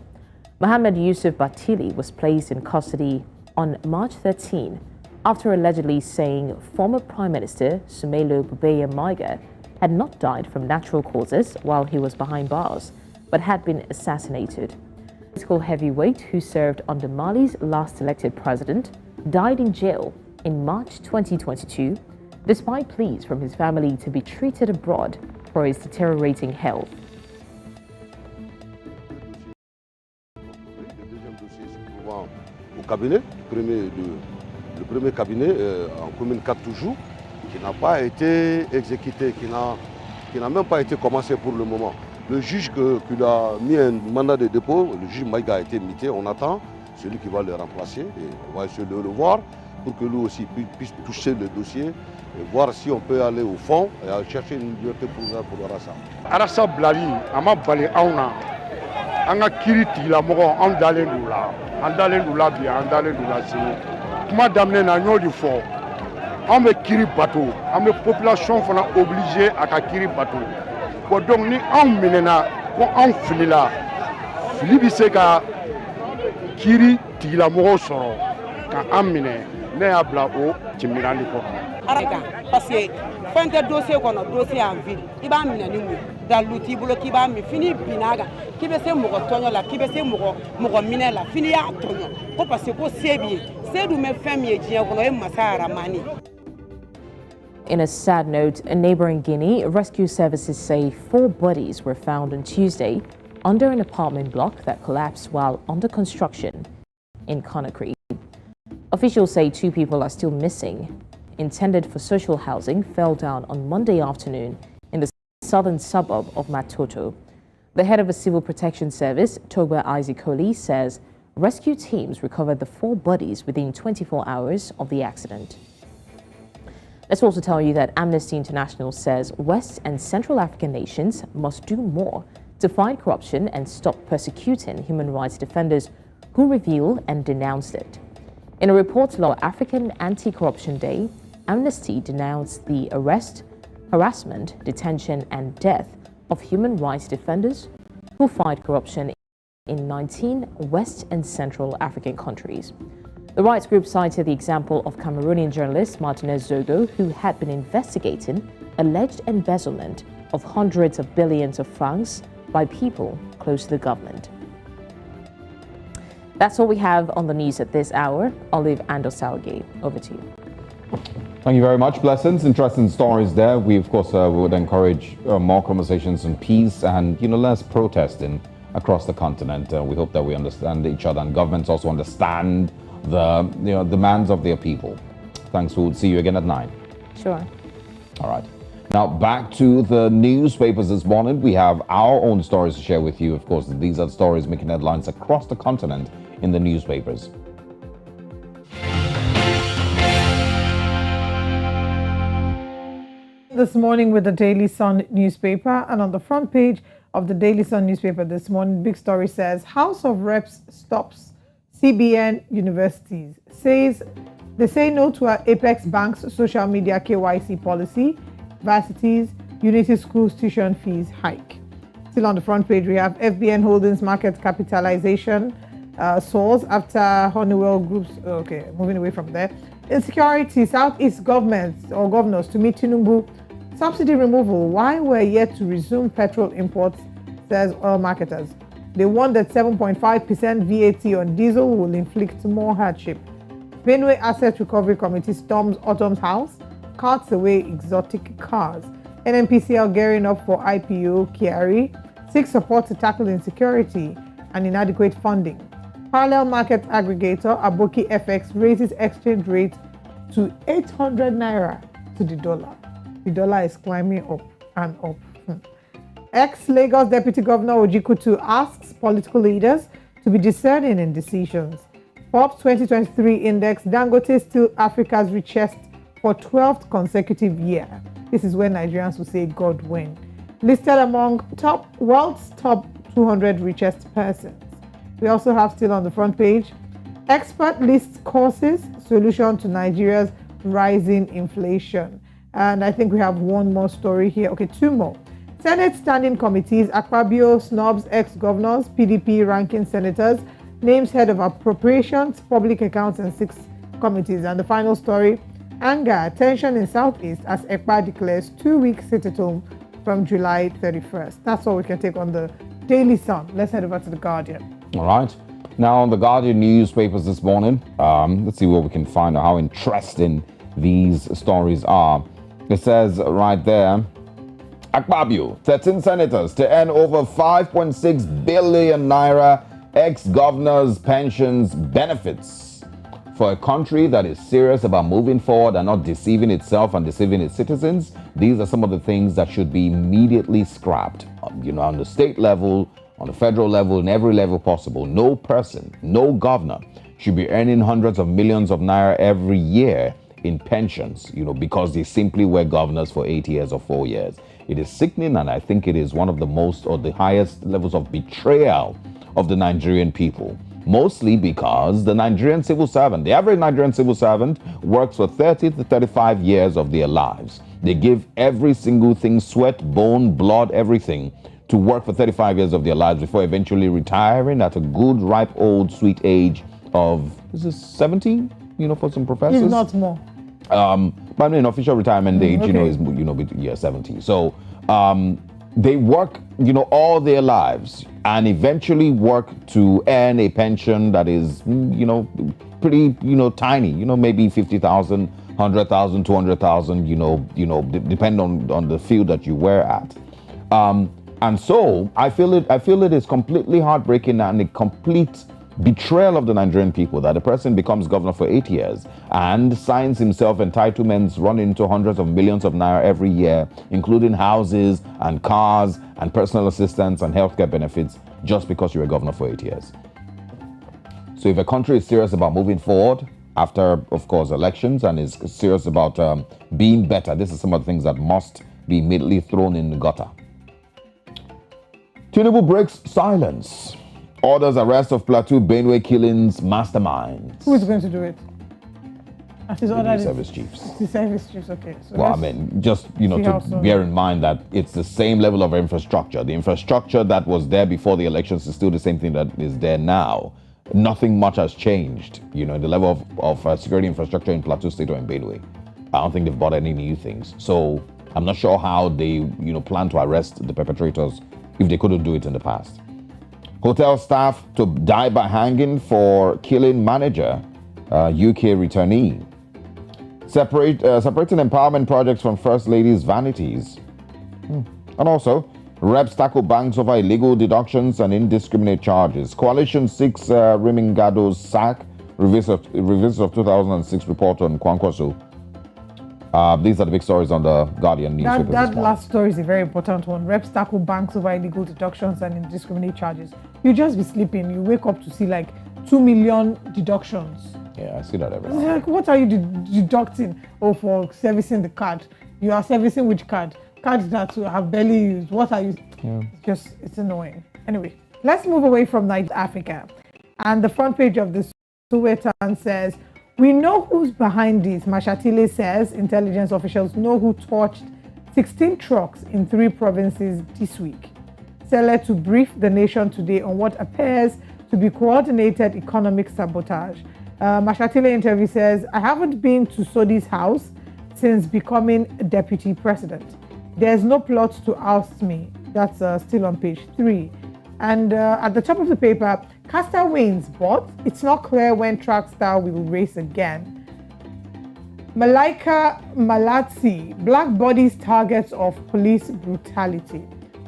Mohamed Yusuf Batili was placed in custody on March 13 after allegedly saying former Prime Minister Sumelo Bubeya Maiga had not died from natural causes while he was behind bars, but had been assassinated. Political heavyweight who served under Mali's last elected president died in jail in March 2022, despite pleas from his family to be treated abroad for his deteriorating health. Au cabinet, le premier cabinet en commune 4 toujours, qui n'a pas été exécuté, qui n'a même pas été commencé pour le moment. Le juge qui a mis un mandat de dépôt, le juge Maïga a été muté, on attend celui qui va le remplacer et on va essayer de le voir pour que lui aussi puisse toucher le dossier et voir si on peut aller au fond et chercher une liberté pour Arassa. Arassa Blali, ama bali auna, anga kiri tigila mogo, an dalen doula bi, an dalen doula sini. Kuma damne na nyo di fo, an be kiri bateau, an be population fana obligé à ka kiri bateau. Bon donc ni an minena, ko an filila, fili bi se ka kiri tigila mogo soro, ka an mine. ne y'a bila o timinali kɔnɔ. Parce que fɛn tɛ dossier kɔnɔ dossier en vide i b'a minɛ ni mun ye dalu t'i bolo k'i b'a min fini binna kan k'i bɛ se mɔgɔ tɔɲɔ la k'i bɛ se mɔgɔ minɛ la fini y'a tɔɲɔ ko parce que ko se b'i ye se dun bɛ fɛn min ye diɲɛ kɔnɔ o ye masa aramani. In a sad note, in neighboring Guinea, rescue services say 4 bodies were found on Tuesday under an apartment block that collapsed while under construction in Conakry. Officials say 2 people are still missing. Intended for social housing fell down on Monday afternoon in the southern suburb of Matoto. The head of a civil protection service, Togba Izikoli, says rescue teams recovered the 4 bodies within 24 hours of the accident. Let's also tell you that Amnesty International says West and Central African nations must do more to fight corruption and stop persecuting human rights defenders who reveal and denounced it. In a report to our African Anti-Corruption Day, Amnesty denounced the arrest, harassment, detention and death of human rights defenders who fight corruption in 19 West and Central African countries. The rights group cited the example of Cameroonian journalist Martinez Zogo, who had been investigating alleged embezzlement of hundreds of billions of francs by people close to the government. That's all we have on the news at this hour. Olive and Osalge, over to you. Thank you very much, Blessings. Interesting stories there. We, of course, would encourage more conversations on peace and, less protesting across the continent. We hope that we understand each other and governments also understand the demands of their people. Thanks. We'll see you again at 9. Sure. All right. Now, back to the newspapers this morning. We have our own stories to share with you. Of course, these are the stories making headlines across the continent in the newspapers. This morning with the Daily Sun newspaper, and on the front page of the Daily Sun newspaper this morning, big story says House of Reps stops CBN universities, says they say no to our Apex Bank's social media KYC policy, varsities, Unity Schools tuition fees hike. Still on the front page, we have FBN Holdings market capitalization soars after Honeywell Group's, okay, moving away from there. Insecurity, Southeast governments or governors to meet Tinubu. Subsidy removal, why we're yet to resume petrol imports, says oil marketers. They warn that 7.5% VAT on diesel will inflict more hardship. Benue Asset Recovery Committee storms Autumn's house, carts away exotic cars. NNPCL gearing up for IPO, Kiari, seeks support to tackle insecurity and inadequate funding. Parallel market aggregator Aboki FX raises exchange rate to 800 naira to the dollar. The dollar is climbing up and up. Ex-Lagos Deputy Governor Ojikutu asks political leaders to be discerning in decisions. Forbes 2023 index, Dangote still Africa's richest for 12th consecutive year. This is where Nigerians will say God win. Listed among world's top 200 richest persons. We also have still on the front page, expert lists causes, solution to Nigeria's rising inflation. And I think we have one more story here. Okay, 2 more. Senate standing committees, Akpabio snubs ex-governors, PDP ranking senators, names head of appropriations, public accounts, and 6 committees. And the final story, anger, tension in Southeast as ECPA declares 2-week sit-at-home from July 31st. That's all we can take on the Daily Sun. Let's head over to the Guardian. All right. Now, on the Guardian newspapers this morning, let's see what we can find out, how interesting these stories are. It says right there, Akpabio, 13 senators to earn over 5.6 billion naira ex-governors' pensions benefits. For a country that is serious about moving forward and not deceiving itself and deceiving its citizens, these are some of the things that should be immediately scrapped. On the state level, on the federal level, in every level possible. No person, no governor should be earning hundreds of millions of naira every year in pensions, because they simply were governors for 8 years or 4 years. It is sickening, and I think it is one of the most or the highest levels of betrayal of the Nigerian people. Mostly because the Nigerian civil servant, the average Nigerian civil servant, works for 30 to 35 years of their lives. They give every single thing, sweat, bone, blood, everything, to work for 35 years of their lives before eventually retiring at a good, ripe, old, sweet age of 70? for some professors. If not more. But I mean, official retirement age, okay. is, 70. So they work, all their lives and eventually work to earn a pension that is, pretty, tiny, maybe 50,000, 100,000, 200,000, depend on the field that you were at. And so I feel it is completely heartbreaking and a complete betrayal of the Nigerian people that a person becomes governor for 8 years and signs himself entitlements run into hundreds of millions of naira every year, including houses and cars and personal assistance and healthcare benefits, just because you're a governor for 8 years. So if a country is serious about moving forward after, of course, elections and is serious about being better, this is some of the things that must be immediately thrown in the gutter. Tinubu breaks silence. Orders arrest of Plateau Benue killings masterminds. Who is going to do it? As his order service chiefs. The service chiefs, okay. So well, I mean, just, to bear in mind that it's the same level of infrastructure. The infrastructure that was there before the elections is still the same thing that is there now. Nothing much has changed, the level of security infrastructure in Plateau State or in Benue. I don't think they've bought any new things. So I'm not sure how they, plan to arrest the perpetrators if they couldn't do it in the past. Hotel staff to die by hanging for killing manager, UK returnee. Separating empowerment projects from First Lady's vanities. And also, reps tackle banks over illegal deductions and indiscriminate charges. Coalition seeks Rimingado's sack, revisit of 2006 report on Kwankwaso. These are the big stories on the Guardian newspaper. That last story is a very important one. Reps tackle banks over illegal deductions and indiscriminate charges. You just be sleeping. You wake up to see like 2 million deductions. Yeah, I see that every It's day. like, what are you deducting? Oh, for servicing the card. You are servicing which card? Cards that you have barely used. What are you? Yeah. It's annoying. Anyway, let's move away from Nigeria, Africa. And the front page of the Sowetan says, we know who's behind this. Mashatile says intelligence officials know who torched 16 trucks in 3 provinces this week. Sele to brief the nation today on what appears to be coordinated economic sabotage. Mashatile interview says, I haven't been to Sodi's house since becoming deputy president. There's no plot to oust me. That's still on page 3. And at the top of the paper, Castor wins, but it's not clear when Trackstar will race again. Malaika Malatsi, black bodies targets of police brutality,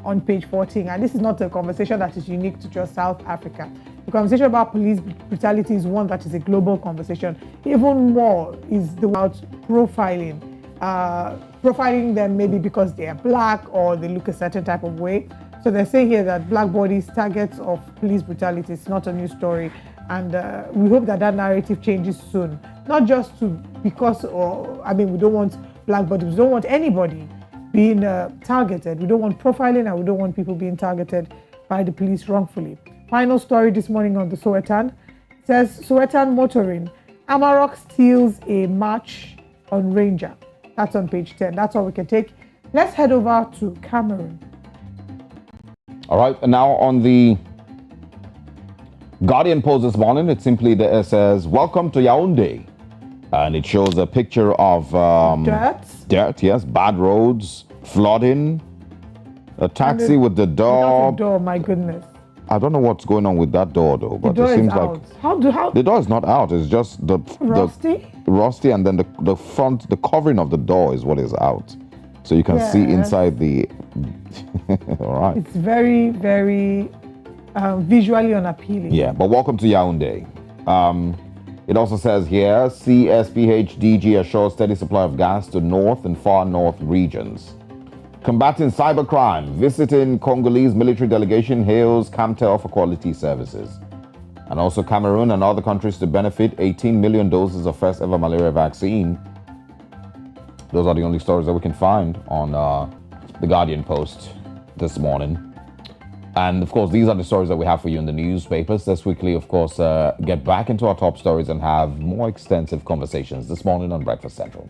on page 14. And this is not a conversation that is unique to just South Africa. The conversation about police brutality is one that is a global conversation. Even more is the about profiling. Profiling them maybe because they are black or they look a certain type of way. So they're saying here that black bodies targets of police brutality is not a new story. And we hope that that narrative changes soon. Not just because we don't want black bodies, we don't want anybody being targeted. We don't want profiling and we don't want people being targeted by the police wrongfully. Final story this morning on the Sowetan says Sowetan motoring. Amarok steals a march on Ranger. That's on page 10. That's all we can take. Let's head over to Cameroon. All right, and now on the Guardian Post this morning, it simply says, welcome to Yaoundé. And it shows a picture of dirt, yes, bad roads, flooding, a taxi with the door. Door, my goodness. I don't know what's going on with that door though, but the door it seems is like out. How the door is not out. It's just the rusty, and then the front, the covering of the door is what is out, so you can see inside the. All right. It's very, very visually unappealing. Yeah, but welcome to Yaoundé. It also says here, CSPH DG assures steady supply of gas to north and far north regions. Combating cybercrime, visiting Congolese military delegation hails Camtel for quality services. And also Cameroon and other countries to benefit 18 million doses of first ever malaria vaccine. Those are the only stories that we can find on the Guardian Post this morning. And of course, these are the stories that we have for you in the newspapers. Let's quickly, of course, get back into our top stories and have more extensive conversations this morning on Breakfast Central.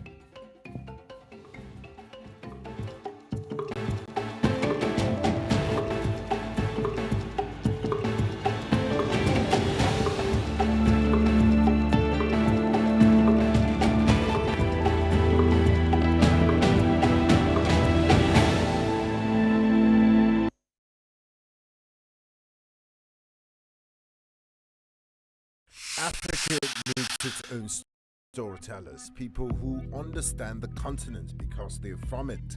Africa needs its own storytellers, people who understand the continent because they're from it,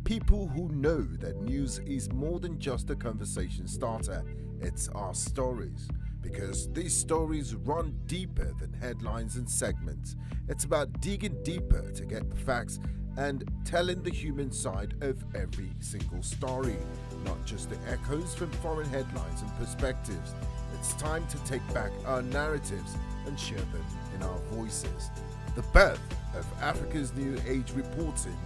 people who know that news is more than just a conversation starter, it's our stories. Because these stories run deeper than headlines and segments. It's about digging deeper to get the facts and telling the human side of every single story, not just the echoes from foreign headlines and perspectives. It's time to take back our narratives and share them in our voices. The birth of Africa's New Age reporting,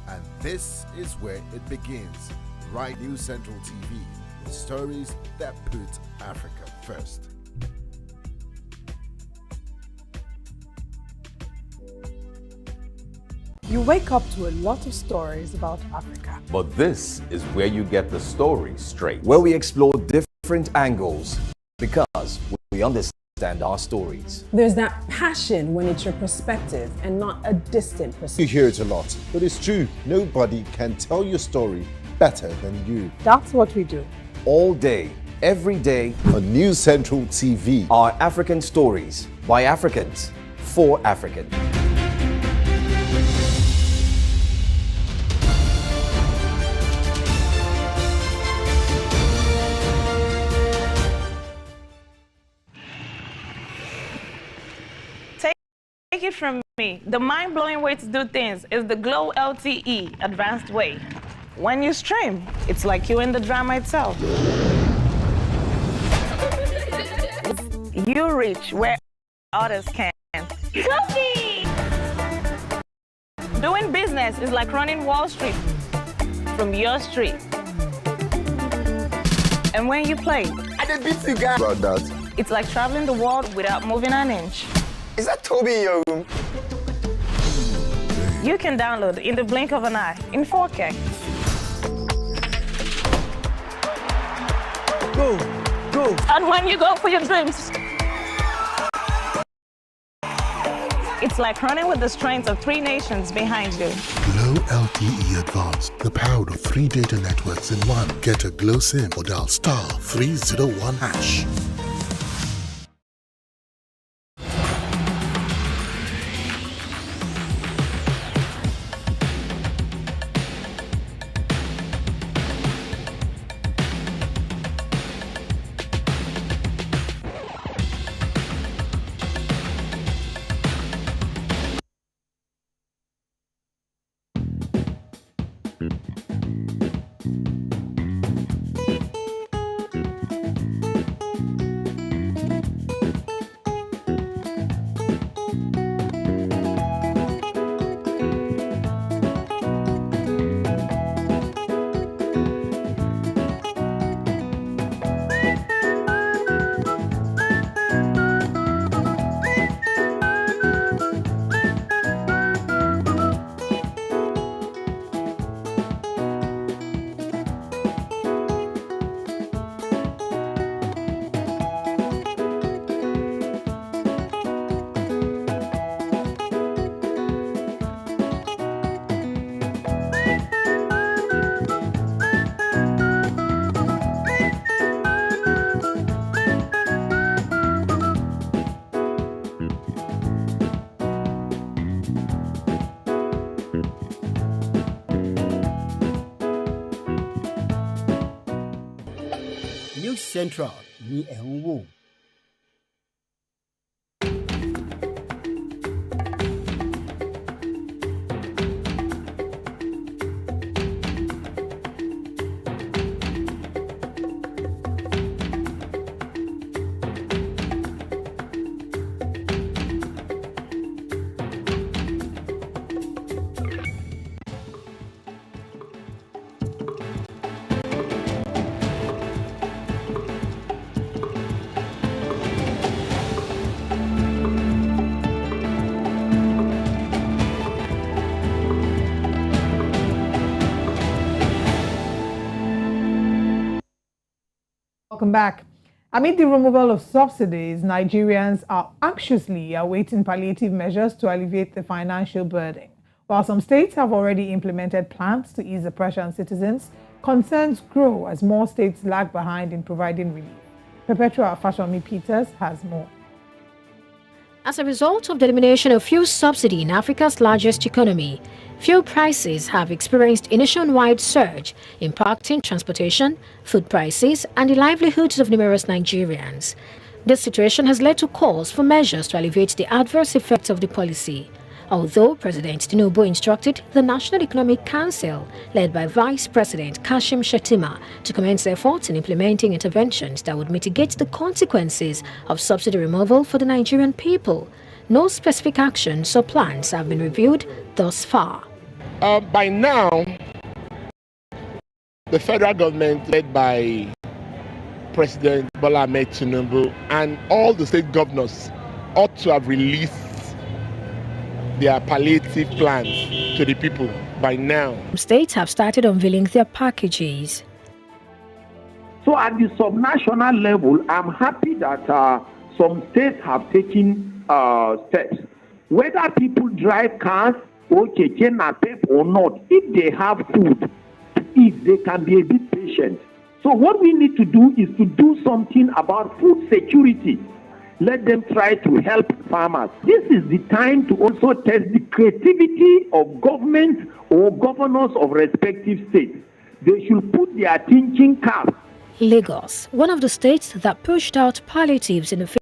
and this is where it begins. Right News Central TV, with stories that put Africa first. You wake up to a lot of stories about Africa. But this is where you get the story straight. Where we explore different angles because we understand our stories. There's that passion when it's your perspective and not a distant You perspective. hear it a lot, but it's true. Nobody can tell your story better than you. That's what we do. All day, every day, On News Central TV. are African stories by Africans for Africans. Take it from me, the mind-blowing way to do things is the Glow LTE advanced way. When you stream, it's like you're in the drama itself. You reach where others can't. Doing business is like running Wall Street from your street. And when you play, About that. it's like traveling the world without moving an inch. Is that Toby in your room? You can download in the blink of an eye in 4K. Go. And when you go for your dreams, it's like running with the strength of 3 nations behind you. Glow LTE Advanced, the power of 3 data networks in one. Get a Glow SIM or dial *301#. News Central ni ẹ̀ ń wò. Welcome back. Amid the removal of subsidies, Nigerians are anxiously awaiting palliative measures to alleviate the financial burden. While some states have already implemented plans to ease the pressure on citizens, concerns grow as more states lag behind in providing relief. Perpetua Fashomi Peters has more. As a result of the elimination of fuel subsidy in Africa's largest economy, fuel prices have experienced a nationwide surge, impacting transportation, food prices, and the livelihoods of numerous Nigerians. This situation has led to calls for measures to alleviate the adverse effects of the policy. Although President Tinubu instructed the National Economic Council, led by Vice President Kashim Shettima, to commence efforts in implementing interventions that would mitigate the consequences of subsidy removal for the Nigerian people, no specific actions or plans have been reviewed thus far. By now, the federal government, led by President Bola Ahmed Tinubu, and all the state governors ought to have released their palliative plans to the people by now. States have started unveiling their packages. So at the subnational level, I'm happy that some states have taken steps. Whether people drive cars or keke napep or not, if they have food, if they can be a bit patient. So what we need to do is to do something about food security. Let them try to help farmers. This is the time to also test the creativity of governments or governors of respective states. They should put their thinking caps. Lagos, one of the states that pushed out palliatives in the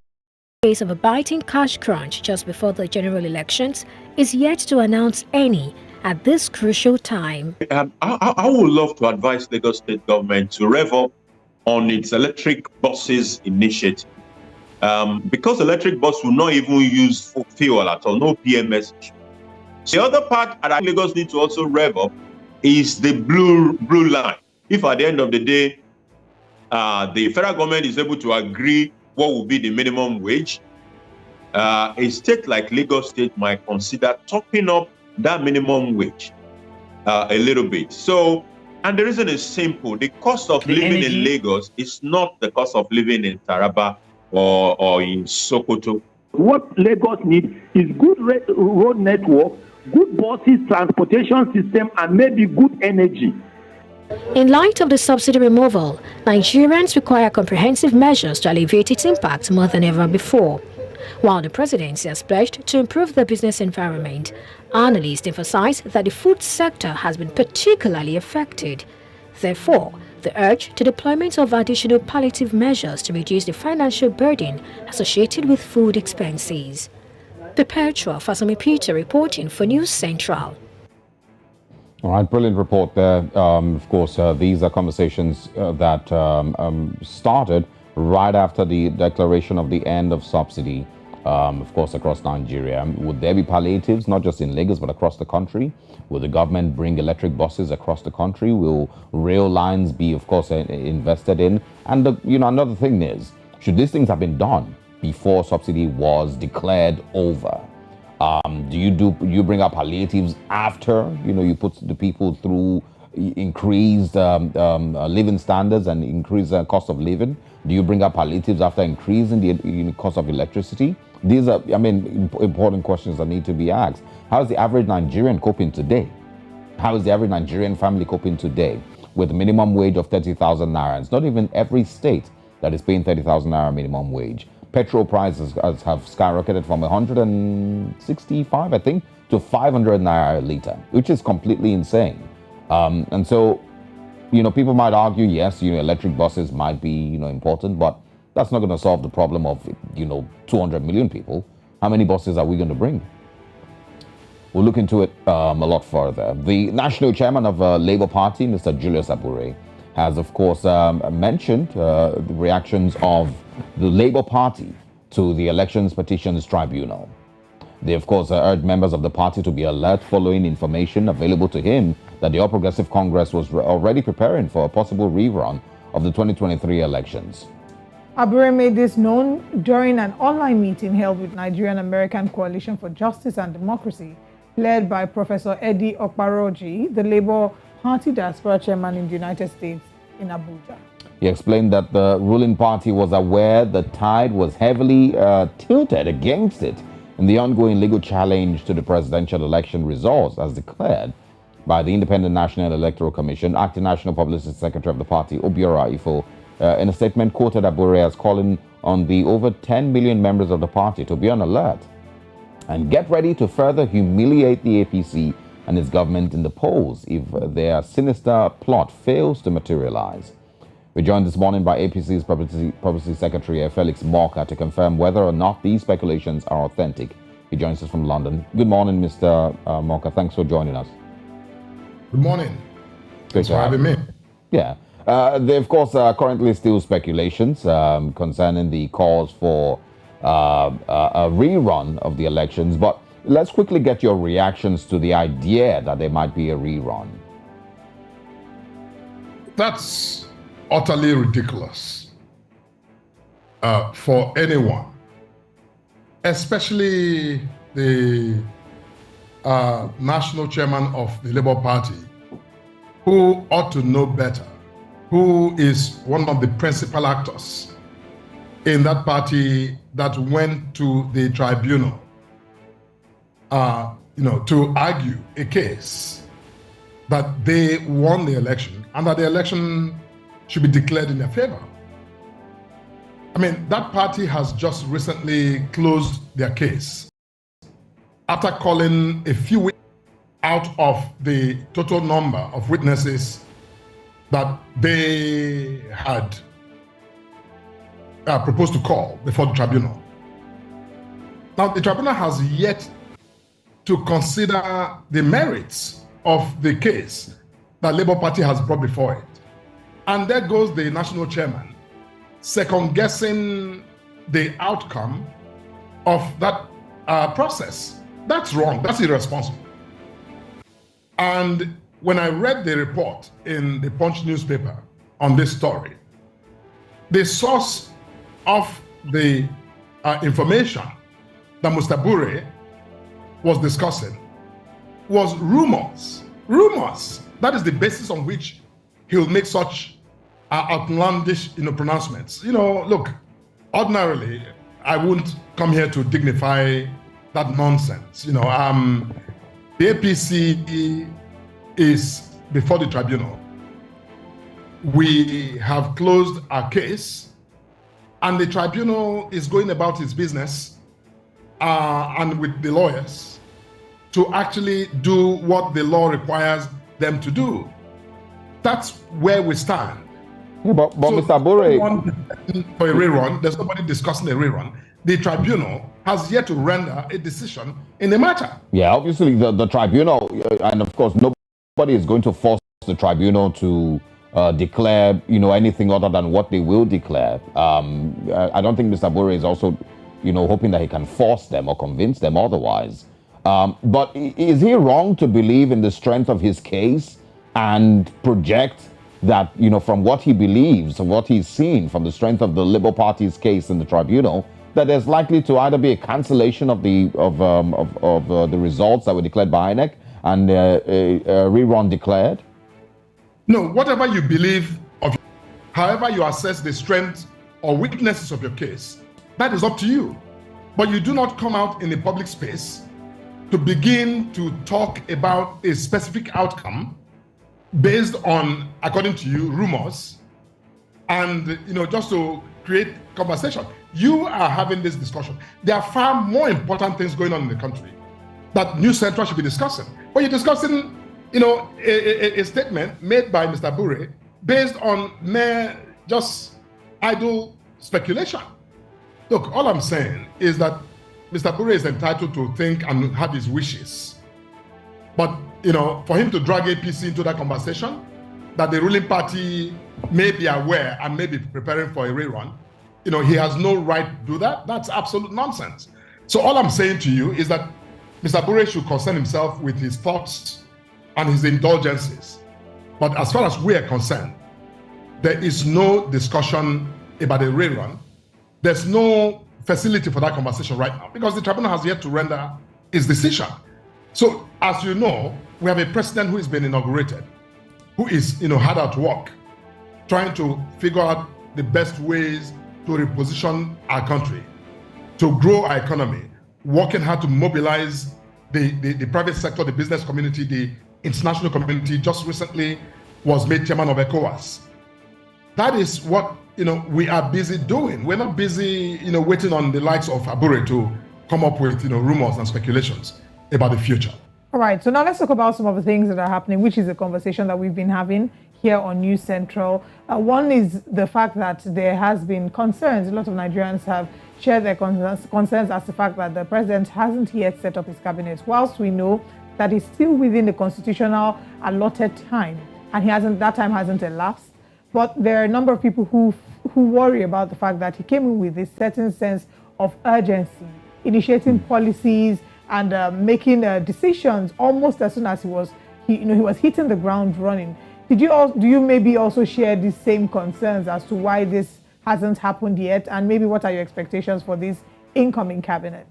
face of a biting cash crunch just before the general elections, is yet to announce any at this crucial time. I would love to advise Lagos State government to rev up on its electric buses initiative. Because electric bus will not even use fuel at all, no PMS. The other part that Lagos needs to also rev up is the blue line. If at the end of the day, the federal government is able to agree what will be the minimum wage, a state like Lagos State might consider topping up that minimum wage a little bit. So, and the reason is simple. The cost of living in Lagos is not the cost of living in Taraba or in Sokoto. What Lagos needs is good road network, good buses, transportation system, and maybe good energy. In light of the subsidy removal, Nigerians require comprehensive measures to alleviate its impact more than ever before. While the presidency has pledged to improve the business environment, analysts emphasize that the food sector has been particularly affected. Therefore, the urge to deployment of additional palliative measures to reduce the financial burden associated with food expenses. Perpetua Fasami Peter reporting for News Central. All right, brilliant report there. Of course, these are conversations that started right after the declaration of the end of subsidy, of course, across Nigeria. Would there be palliatives, not just in Lagos, but across the country? Will the government bring electric buses across the country? Will rail lines be, of course, invested in? And, another thing is, should these things have been done before subsidy was declared over? Do you bring up palliatives after, you put the people through increased living standards and increased cost of living? Do you bring up palliatives after increasing the cost of electricity? These are, important questions that need to be asked. How is the average Nigerian coping today? How is the average Nigerian family coping today with a minimum wage of 30,000 naira? It's not even every state that is paying 30,000 naira minimum wage. Petrol prices have skyrocketed from 165, I think, to 500 naira a litre, which is completely insane. And so, people might argue, yes, electric buses might be, important, but that's not going to solve the problem of, 200 million people. How many buses are we going to bring? We'll look into it a lot further. The national chairman of Labour Party, Mr. Julius Abure, has, of course, mentioned the reactions of the Labour Party to the Elections Petitions Tribunal. They, of course, urged members of the party to be alert following information available to him that the All Progressive Congress was already preparing for a possible rerun of the 2023 elections. Abure made this known during an online meeting held with Nigerian American Coalition for Justice and Democracy, led by Professor Eddie Okparoji, the Labour Party diaspora chairman in the United States in Abuja. He explained that the ruling party was aware the tide was heavily tilted against it in the ongoing legal challenge to the presidential election results as declared by the Independent National Electoral Commission. Acting National Publicity Secretary of the party, Obiora Ifo, in a statement quoted Abure as calling on the over 10 million members of the party to be on alert and get ready to further humiliate the APC and its government in the polls if their sinister plot fails to materialize. We're joined this morning by APC's Publicity Secretary Felix Morka to confirm whether or not these speculations are authentic. He joins us from London. Good morning, Mr. Morka. Thanks for joining us. Good morning. Thanks for having me. Yeah. There, of course, are currently still speculations concerning the calls for a rerun of the elections. But let's quickly get your reactions to the idea that there might be a rerun. That's utterly ridiculous for anyone, especially the national chairman of the Labour Party, who ought to know better, who is one of the principal actors in that party that went to the tribunal, to argue a case that they won the election and that the election should be declared in their favor. I mean, that party has just recently closed their case after calling a few witnesses out of the total number of witnesses that they had proposed to call before the tribunal. Now, the tribunal has yet to consider the merits of the case that Labour Party has brought before it. And there goes the national chairman, second-guessing the outcome of that process. That's wrong. That's irresponsible. And when I read the report in the Punch newspaper on this story, the source of the information that Mr. Bure was discussing was rumors. Rumors. That is the basis on which he'll make such outlandish, pronouncements. Look, ordinarily, I wouldn't come here to dignify that nonsense. The APC is before the tribunal. We have closed our case, and the tribunal is going about its business, and with the lawyers, to actually do what the law requires them to do. That's where we stand. Yeah, but so Mr. Bure, for a rerun, there's nobody discussing a rerun. The tribunal has yet to render a decision in the matter. Yeah, obviously the tribunal, and of course nobody is going to force the tribunal to declare, anything other than what they will declare. I don't think Mr. Bure is also, hoping that he can force them or convince them otherwise. But is he wrong to believe in the strength of his case and project that, from what he believes and what he's seen from the strength of the Labour Party's case in the tribunal, that there's likely to either be a cancellation of the results that were declared by INEC and a rerun declared? No, whatever you believe of, however you assess the strength or weaknesses of your case, that is up to you. But you do not come out in the public space to begin to talk about a specific outcome based on, according to you, rumors, and just to create conversation. You are having this discussion. There are far more important things going on in the country that News Central should be discussing. But you're discussing, a statement made by Mr. Bure based on mere just idle speculation. Look, all I'm saying is that Mr. Bure is entitled to think and have his wishes. But, for him to drag APC into that conversation, that the ruling party may be aware and may be preparing for a rerun, he has no right to do that. That's absolute nonsense. So all I'm saying to you is that Mr. Bure should concern himself with his thoughts and his indulgences. But as far as we are concerned, there is no discussion about a rerun. There's no facility for that conversation right now because the tribunal has yet to render its decision. So, as you know, we have a president who has been inaugurated, who is, hard at work, trying to figure out the best ways to reposition our country, to grow our economy, working hard to mobilize the private sector, the business community, the international community. Just recently was made chairman of ECOWAS. That is what we are busy doing. We're not busy, waiting on the likes of Abure to come up with, rumors and speculations about the future. All right, so now let's talk about some of the things that are happening, which is a conversation that we've been having here on News Central. One is the fact that there has been concerns. A lot of Nigerians have shared their concerns as the fact that the president hasn't yet set up his cabinet, whilst we know that he's still within the constitutional allotted time, and that time hasn't elapsed. But there are a number of people who worry about the fact that he came in with this certain sense of urgency, initiating policies and making decisions almost as soon as he was hitting the ground running. Do you maybe also share these same concerns as to why this hasn't happened yet, and maybe what are your expectations for this incoming cabinet?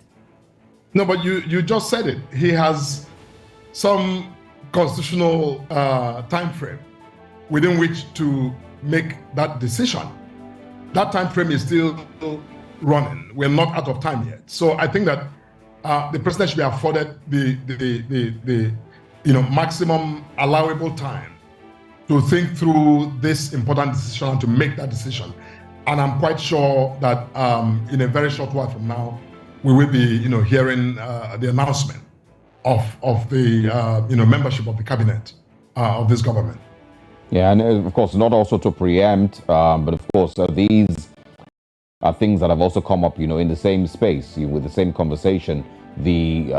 No, but you just said it. He has some constitutional time frame within which to make that decision. That time frame is still running. We're not out of time yet. So I think that the president should be afforded the maximum allowable time to think through this important decision and to make that decision. And I'm quite sure that in a very short while from now, we will be, hearing the announcement of the, membership of the cabinet of this government. Yeah, and of course, not also to preempt, but of course, these are things that have also come up, in the same space, with the same conversation. The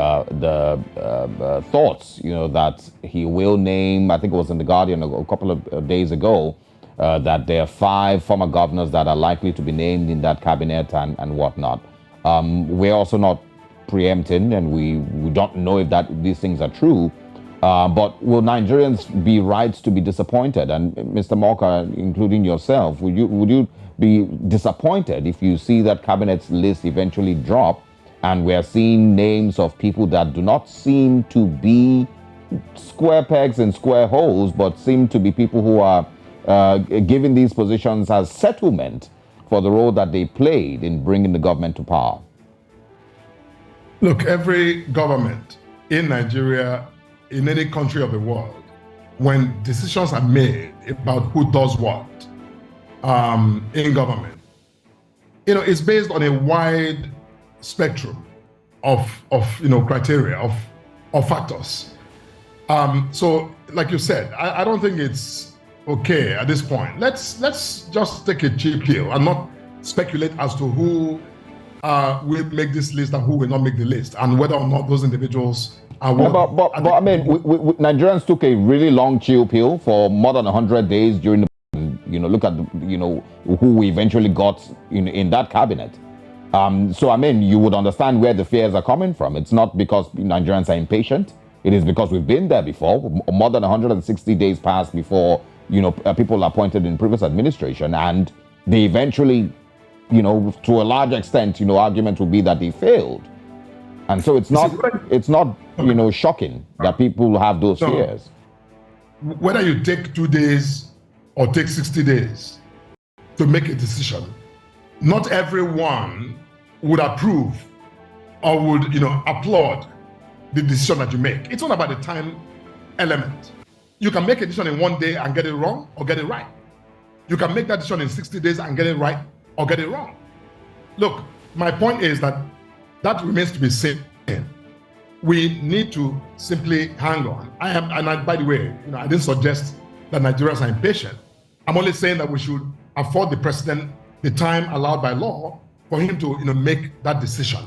thoughts, that he will name, I think it was in The Guardian a couple of days ago, that there are 5 former governors that are likely to be named in that cabinet and whatnot. We're also not preempting, and we don't know if these things are true. But will Nigerians be right to be disappointed? And Mr. Morka, including yourself, would you be disappointed if you see that cabinet's list eventually drop, and we're seeing names of people that do not seem to be square pegs and square holes, but seem to be people who are given these positions as settlement for the role that they played in bringing the government to power? Look, every government in Nigeria, in any country of the world, when decisions are made about who does what in government, it's based on a wide spectrum of criteria, of factors. So, like you said, I don't think it's okay at this point. Let's just take a cheap pill and not speculate as to who will make this list and who will not make the list, and whether or not those individuals are. But I mean, Nigerians took a really long chill pill for more than 100 days during the. Look at who we eventually got in that cabinet. So I mean, you would understand where the fears are coming from. It's not because Nigerians are impatient. It is because we've been there before. More than 160 days passed before people appointed in previous administration, and they eventually, to a large extent, argument would be that they failed. And so it's not shocking that people have those fears. Whether you take 2 days or take 60 days to make a decision, not everyone would approve or would, applaud the decision that you make. It's not about the time element. You can make a decision in 1 day and get it wrong or get it right. You can make that decision in 60 days and get it right or get it wrong. Look, my point is that remains to be seen. We need to simply hang on. By the way, I didn't suggest that Nigerians are impatient. I'm only saying that we should afford the president the time allowed by law for him to make that decision.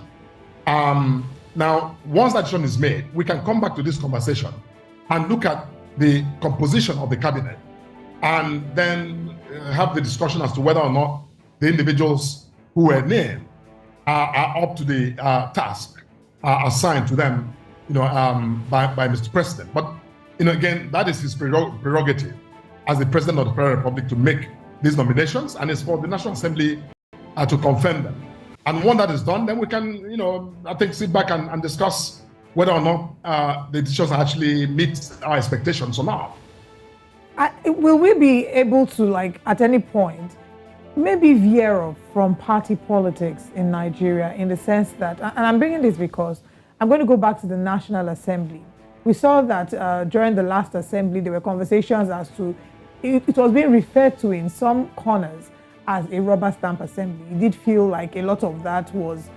Now, once that decision is made, we can come back to this conversation and look at the composition of the cabinet, and then have the discussion as to whether or not the individuals who were named are up to the task assigned to them, by Mr. President. But again, that is his prerogative as the President of the Federal Republic to make these nominations, and it's for the National Assembly to confirm them. And when that is done, then we can, I think, sit back and discuss whether or not the decisions actually meet our expectations or not. Will we be able to, at any point, maybe veer off from party politics in Nigeria, in the sense that, and I'm bringing this because I'm going to go back to the National Assembly. We saw that during the last assembly, there were conversations as to, it was being referred to in some corners as a rubber stamp assembly. It did feel like a lot of that was,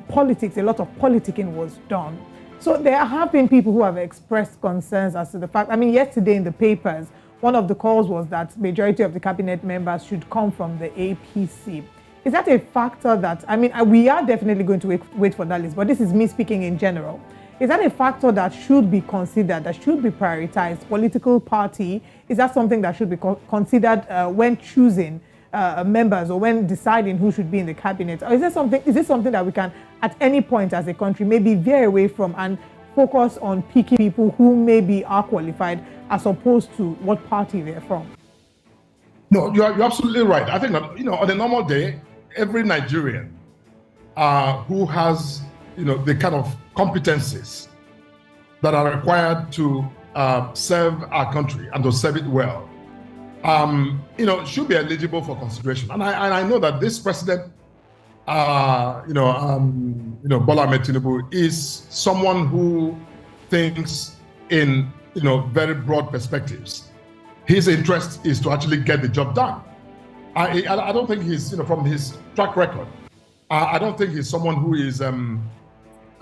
politics, a lot of politicking was done. So there have been people who have expressed concerns as to the fact, yesterday in the papers, one of the calls was that majority of the cabinet members should come from the APC. Is that a factor that, we are definitely going to wait for that list, but this is me speaking in general. Is that a factor that should be considered, that should be prioritized? Political party, is that something that should be considered when choosing members or when deciding who should be in the cabinet? Or is this something that we can, at any point as a country, maybe veer away from and focus on picking people who maybe are qualified as opposed to what party they're from? No, you're absolutely right. I think that, on a normal day, every Nigerian who has, the kind of competencies that are required to serve our country and to serve it well, should be eligible for consideration. And I know that this president, Bola Ahmed Tinubu, is someone who thinks in, very broad perspectives. His interest is to actually get the job done. I don't think he's, from his track record, I don't think he's someone who is,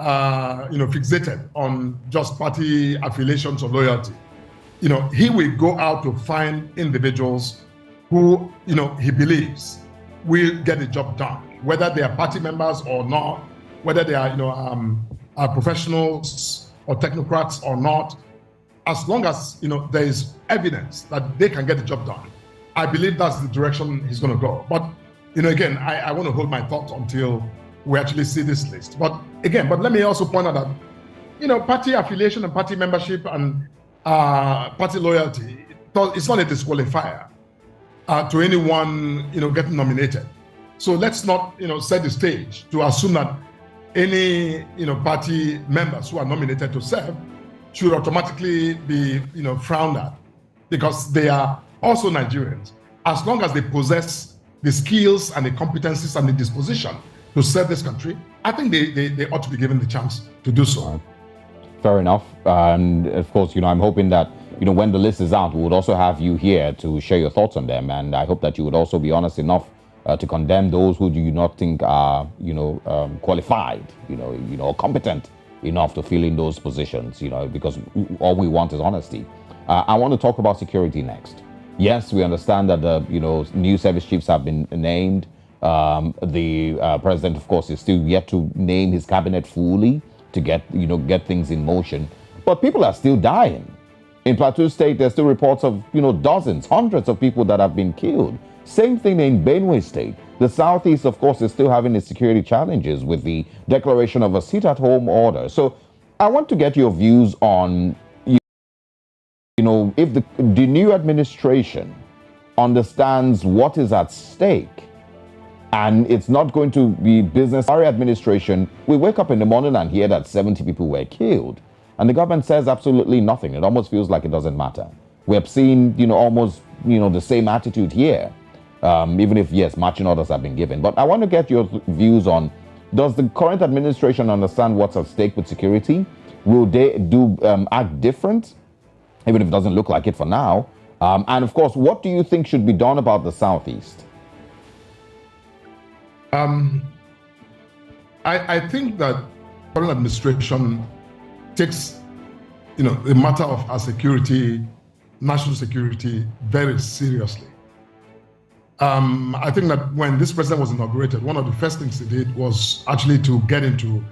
fixated on just party affiliations or loyalty. He will go out to find individuals who, he believes will get the job done, whether they are party members or not, whether they are, professionals or technocrats or not. As long as, there is evidence that they can get the job done, I believe that's the direction he's going to go. But, again, I want to hold my thoughts until we actually see this list. But let me also point out that, party affiliation and party membership and party loyalty, it's not a disqualifier to anyone, getting nominated. So let's not, set the stage to assume that any, party members who are nominated to serve should automatically be, frowned at, because they are also Nigerians. As long as they possess the skills and the competencies and the disposition to serve this country, I think they ought to be given the chance to do so. Fair enough. And of course, I'm hoping that, when the list is out, we would also have you here to share your thoughts on them. And I hope that you would also be honest enough to condemn those who do you not think are, qualified, or competent enough to fill in those positions, because all we want is honesty. I want to talk about security next. Yes, we understand that the, new service chiefs have been named. The president, of course, is still yet to name his cabinet fully to get things in motion. But people are still dying. In Plateau State, there's still reports of, dozens, hundreds of people that have been killed. Same thing in Benue State. The Southeast, of course, is still having its security challenges with the declaration of a sit-at-home order. So I want to get your views on, if the new administration understands what is at stake, and it's not going to be business. Our administration, we wake up in the morning and hear that 70 people were killed. And the government says absolutely nothing. It almost feels like it doesn't matter. We have seen, almost, the same attitude here. Even if, yes, marching orders have been given. But I want to get your views on, does the current administration understand what's at stake with security? Will they act different, even if it doesn't look like it for now? And of course, what do you think should be done about the Southeast? I think that the current administration takes, the matter of our security, national security, very seriously. I think that when this president was inaugurated, one of the first things he did was actually to get into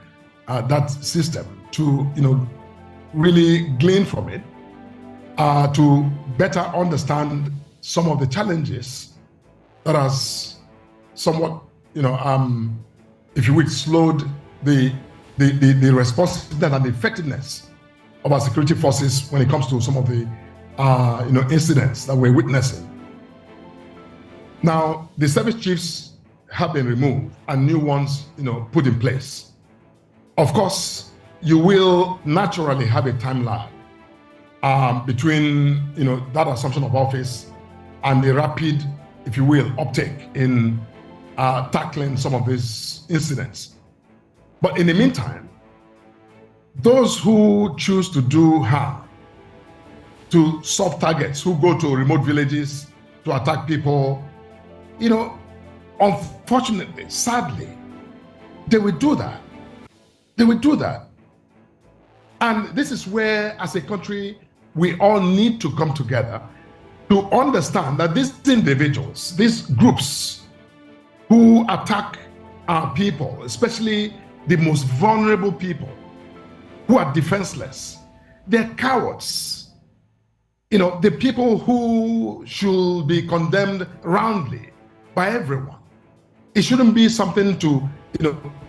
that system, to really glean from it, to better understand some of the challenges that has somewhat, if you will, slowed the responsiveness and the effectiveness of our security forces when it comes to some of the incidents that we're witnessing. Now, the service chiefs have been removed and new ones, put in place. Of course, you will naturally have a time lag between, that assumption of office and the rapid, if you will, uptake in tackling some of these incidents. But in the meantime, those who choose to do harm to soft targets, who go to remote villages to attack people, unfortunately, sadly, They will do that. They will do that. And this is where, as a country, we all need to come together to understand that these individuals, these groups who attack our people, especially the most vulnerable people who are defenseless, they're cowards. You know, the people who should be condemned roundly by everyone. It shouldn't be something to,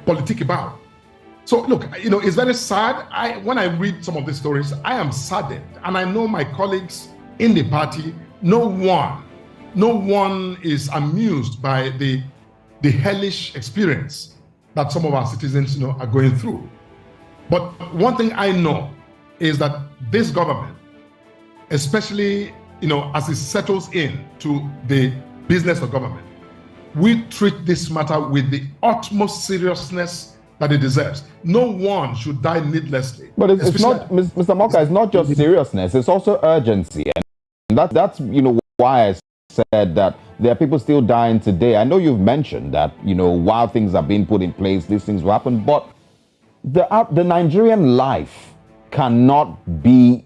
politic about. So look, it's very sad. When I read some of these stories, I am saddened. And I know my colleagues in the party, no one is amused by the hellish experience that some of our citizens, are going through. But one thing I know is that this government, especially, as it settles into the business of government, we treat this matter with the utmost seriousness that it deserves. No one should die needlessly. But it's not, Mr. Moka, it's not just seriousness, it's also urgency. And that's why I said that there are people still dying today. I know you've mentioned that, while things are being put in place, these things will happen, but the Nigerian life cannot be,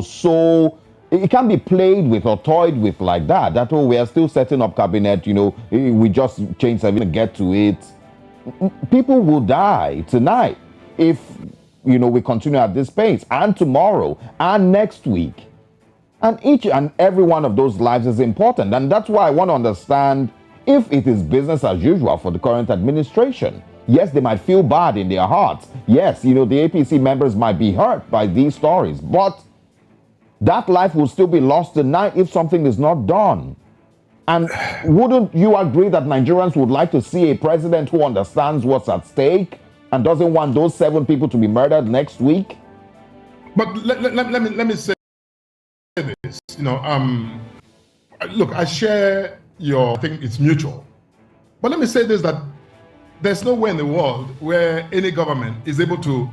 so, it can't be played with or toyed with like that. That, we are still setting up cabinet, we just change something to get to it. People will die tonight if, we continue at this pace, and tomorrow, and next week. And each and every one of those lives is important. And that's why I want to understand if it is business as usual for the current administration. Yes, they might feel bad in their hearts. Yes, the APC members might be hurt by these stories, but that life will still be lost tonight if something is not done. And wouldn't you agree that Nigerians would like to see a president who understands what's at stake and doesn't want those 7 people to be murdered next week? But let me say this, look, I share I think it's mutual. But let me say this, that there's nowhere in the world where any government is able to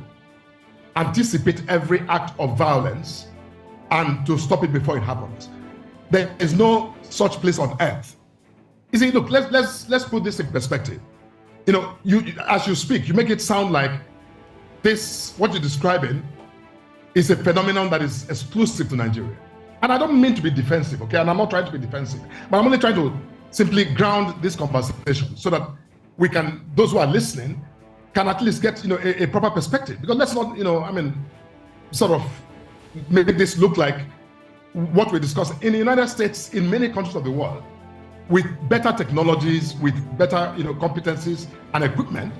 anticipate every act of violence and to stop it before it happens. There is no such place on earth. You see, look, let's put this in perspective. As you speak, you make it sound like what you're describing is a phenomenon that is exclusive to Nigeria. And I don't mean to be defensive, okay? And I'm not trying to be defensive, but I'm only trying to simply ground this conversation so that those who are listening can at least get, a proper perspective. Because let's not, sort of make this look like what we're discussing. In the United States, in many countries of the world, with better technologies, with better, competencies and equipment,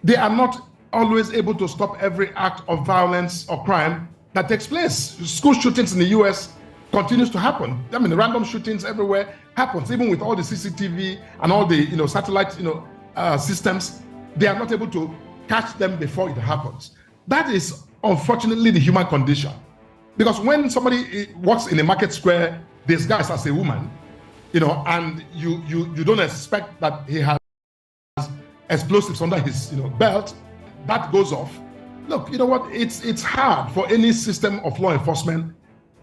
they are not always able to stop every act of violence or crime that takes place. School shootings in the US continues to happen. Random shootings everywhere happens, even with all the CCTV and all the, satellite, systems. They are not able to catch them before it happens. That is unfortunately the human condition. Because when somebody walks in a market square disguised as a woman, and you don't expect that he has explosives under his belt, that goes off. Look, you know what? It's hard for any system of law enforcement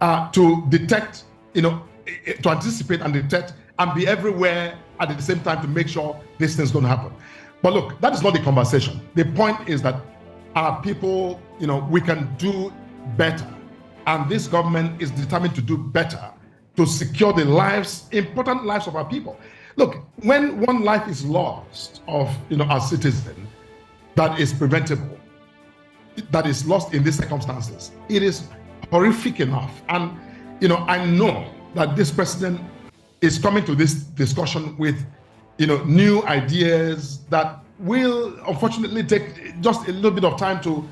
to detect, to anticipate and detect and be everywhere at the same time to make sure these things don't happen. But look, that is not the conversation. The point is that our people, we can do better. And this government is determined to do better to secure the lives, important lives of our people. Look, when one life is lost of, our citizen that is preventable, that is lost in these circumstances, it is horrific enough. And, I know that this president is coming to this discussion with, new ideas that will unfortunately take just a little bit of time to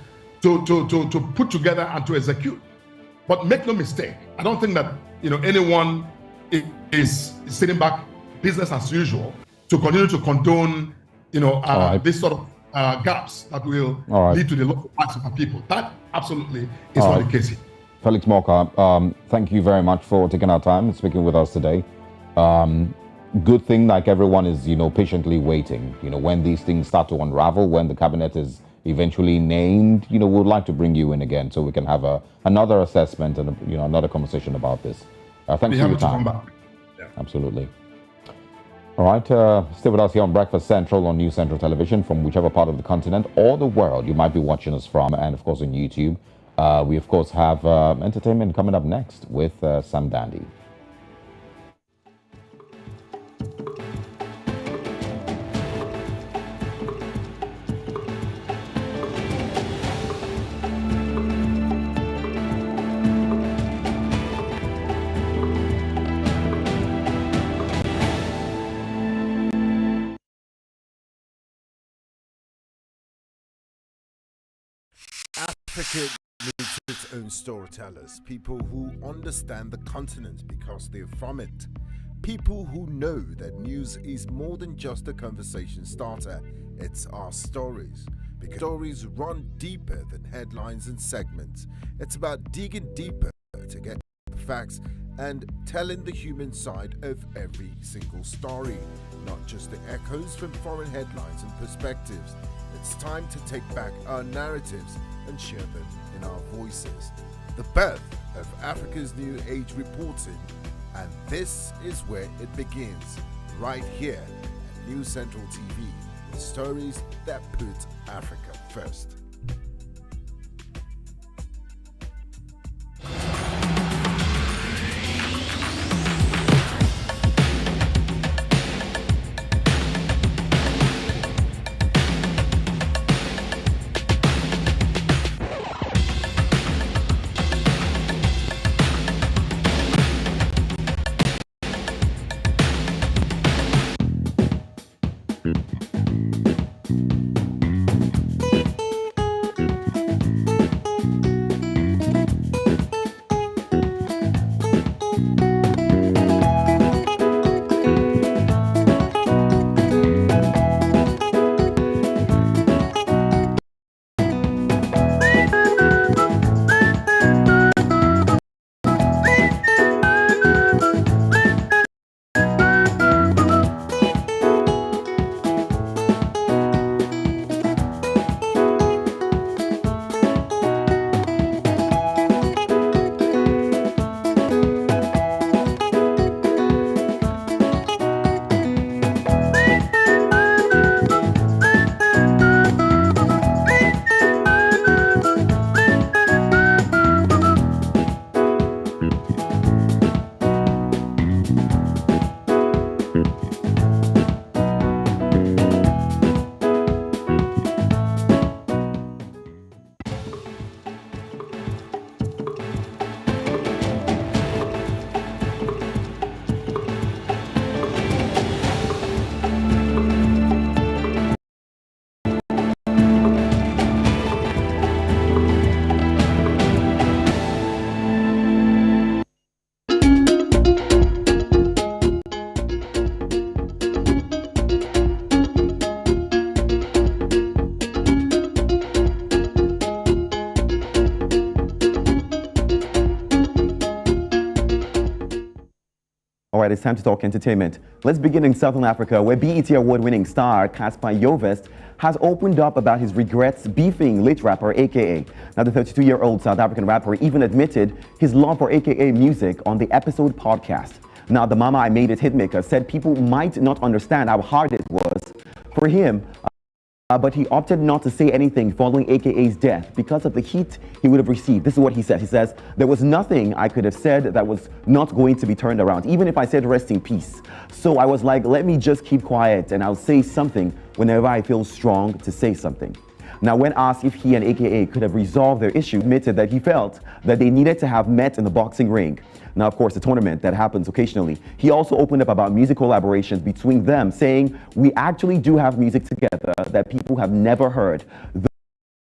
put together and to execute. But make no mistake, I don't think that anyone is sitting back business as usual to continue to condone this sort of gaps that will lead to the local parts of our people. That absolutely is not the case here. Felix Morka, thank you very much for taking our time and speaking with us today. Good thing, like everyone is, patiently waiting. When these things start to unravel, when the cabinet is eventually named, we'd like to bring you in again so we can have another assessment and another conversation about this. Thanks for your time. Come back. Yeah. Absolutely. All right, stay with us here on Breakfast Central on News Central Television from whichever part of the continent or the world you might be watching us from, and of course on YouTube. We of course have entertainment coming up next with Sam Dandy. Africa needs its own storytellers, people who understand the continent because they're from it, people who know that news is more than just a conversation starter, it's our stories. Because stories run deeper than headlines and segments. It's about digging deeper to get the facts and telling the human side of every single story, not just the echoes from foreign headlines and perspectives. It's time to take back our narratives and share them in our voices. The birth of Africa's New Age reporting, and this is where it begins, right here at News Central TV, with stories that put Africa first. All right, it's time to talk entertainment. Let's begin in Southern Africa, where BET award-winning star Cassper Nyovest has opened up about his regrets beefing late rapper AKA. Now, the 32-year-old South African rapper even admitted his love for AKA music on the Episode podcast. Now, the Mama I Made It hitmaker said people might not understand how hard it was for him, but he opted not to say anything following AKA's death because of the heat he would have received. This is what he said. He says, "There was nothing I could have said that was not going to be turned around, even if I said rest in peace. So I was like, let me just keep quiet and I'll say something whenever I feel strong to say something." Now, when asked if he and AKA could have resolved their issue, he admitted that he felt that they needed to have met in the boxing ring. Now, of course, a tournament that happens occasionally. He also opened up about music collaborations between them, saying, "We actually do have music together that people have never heard.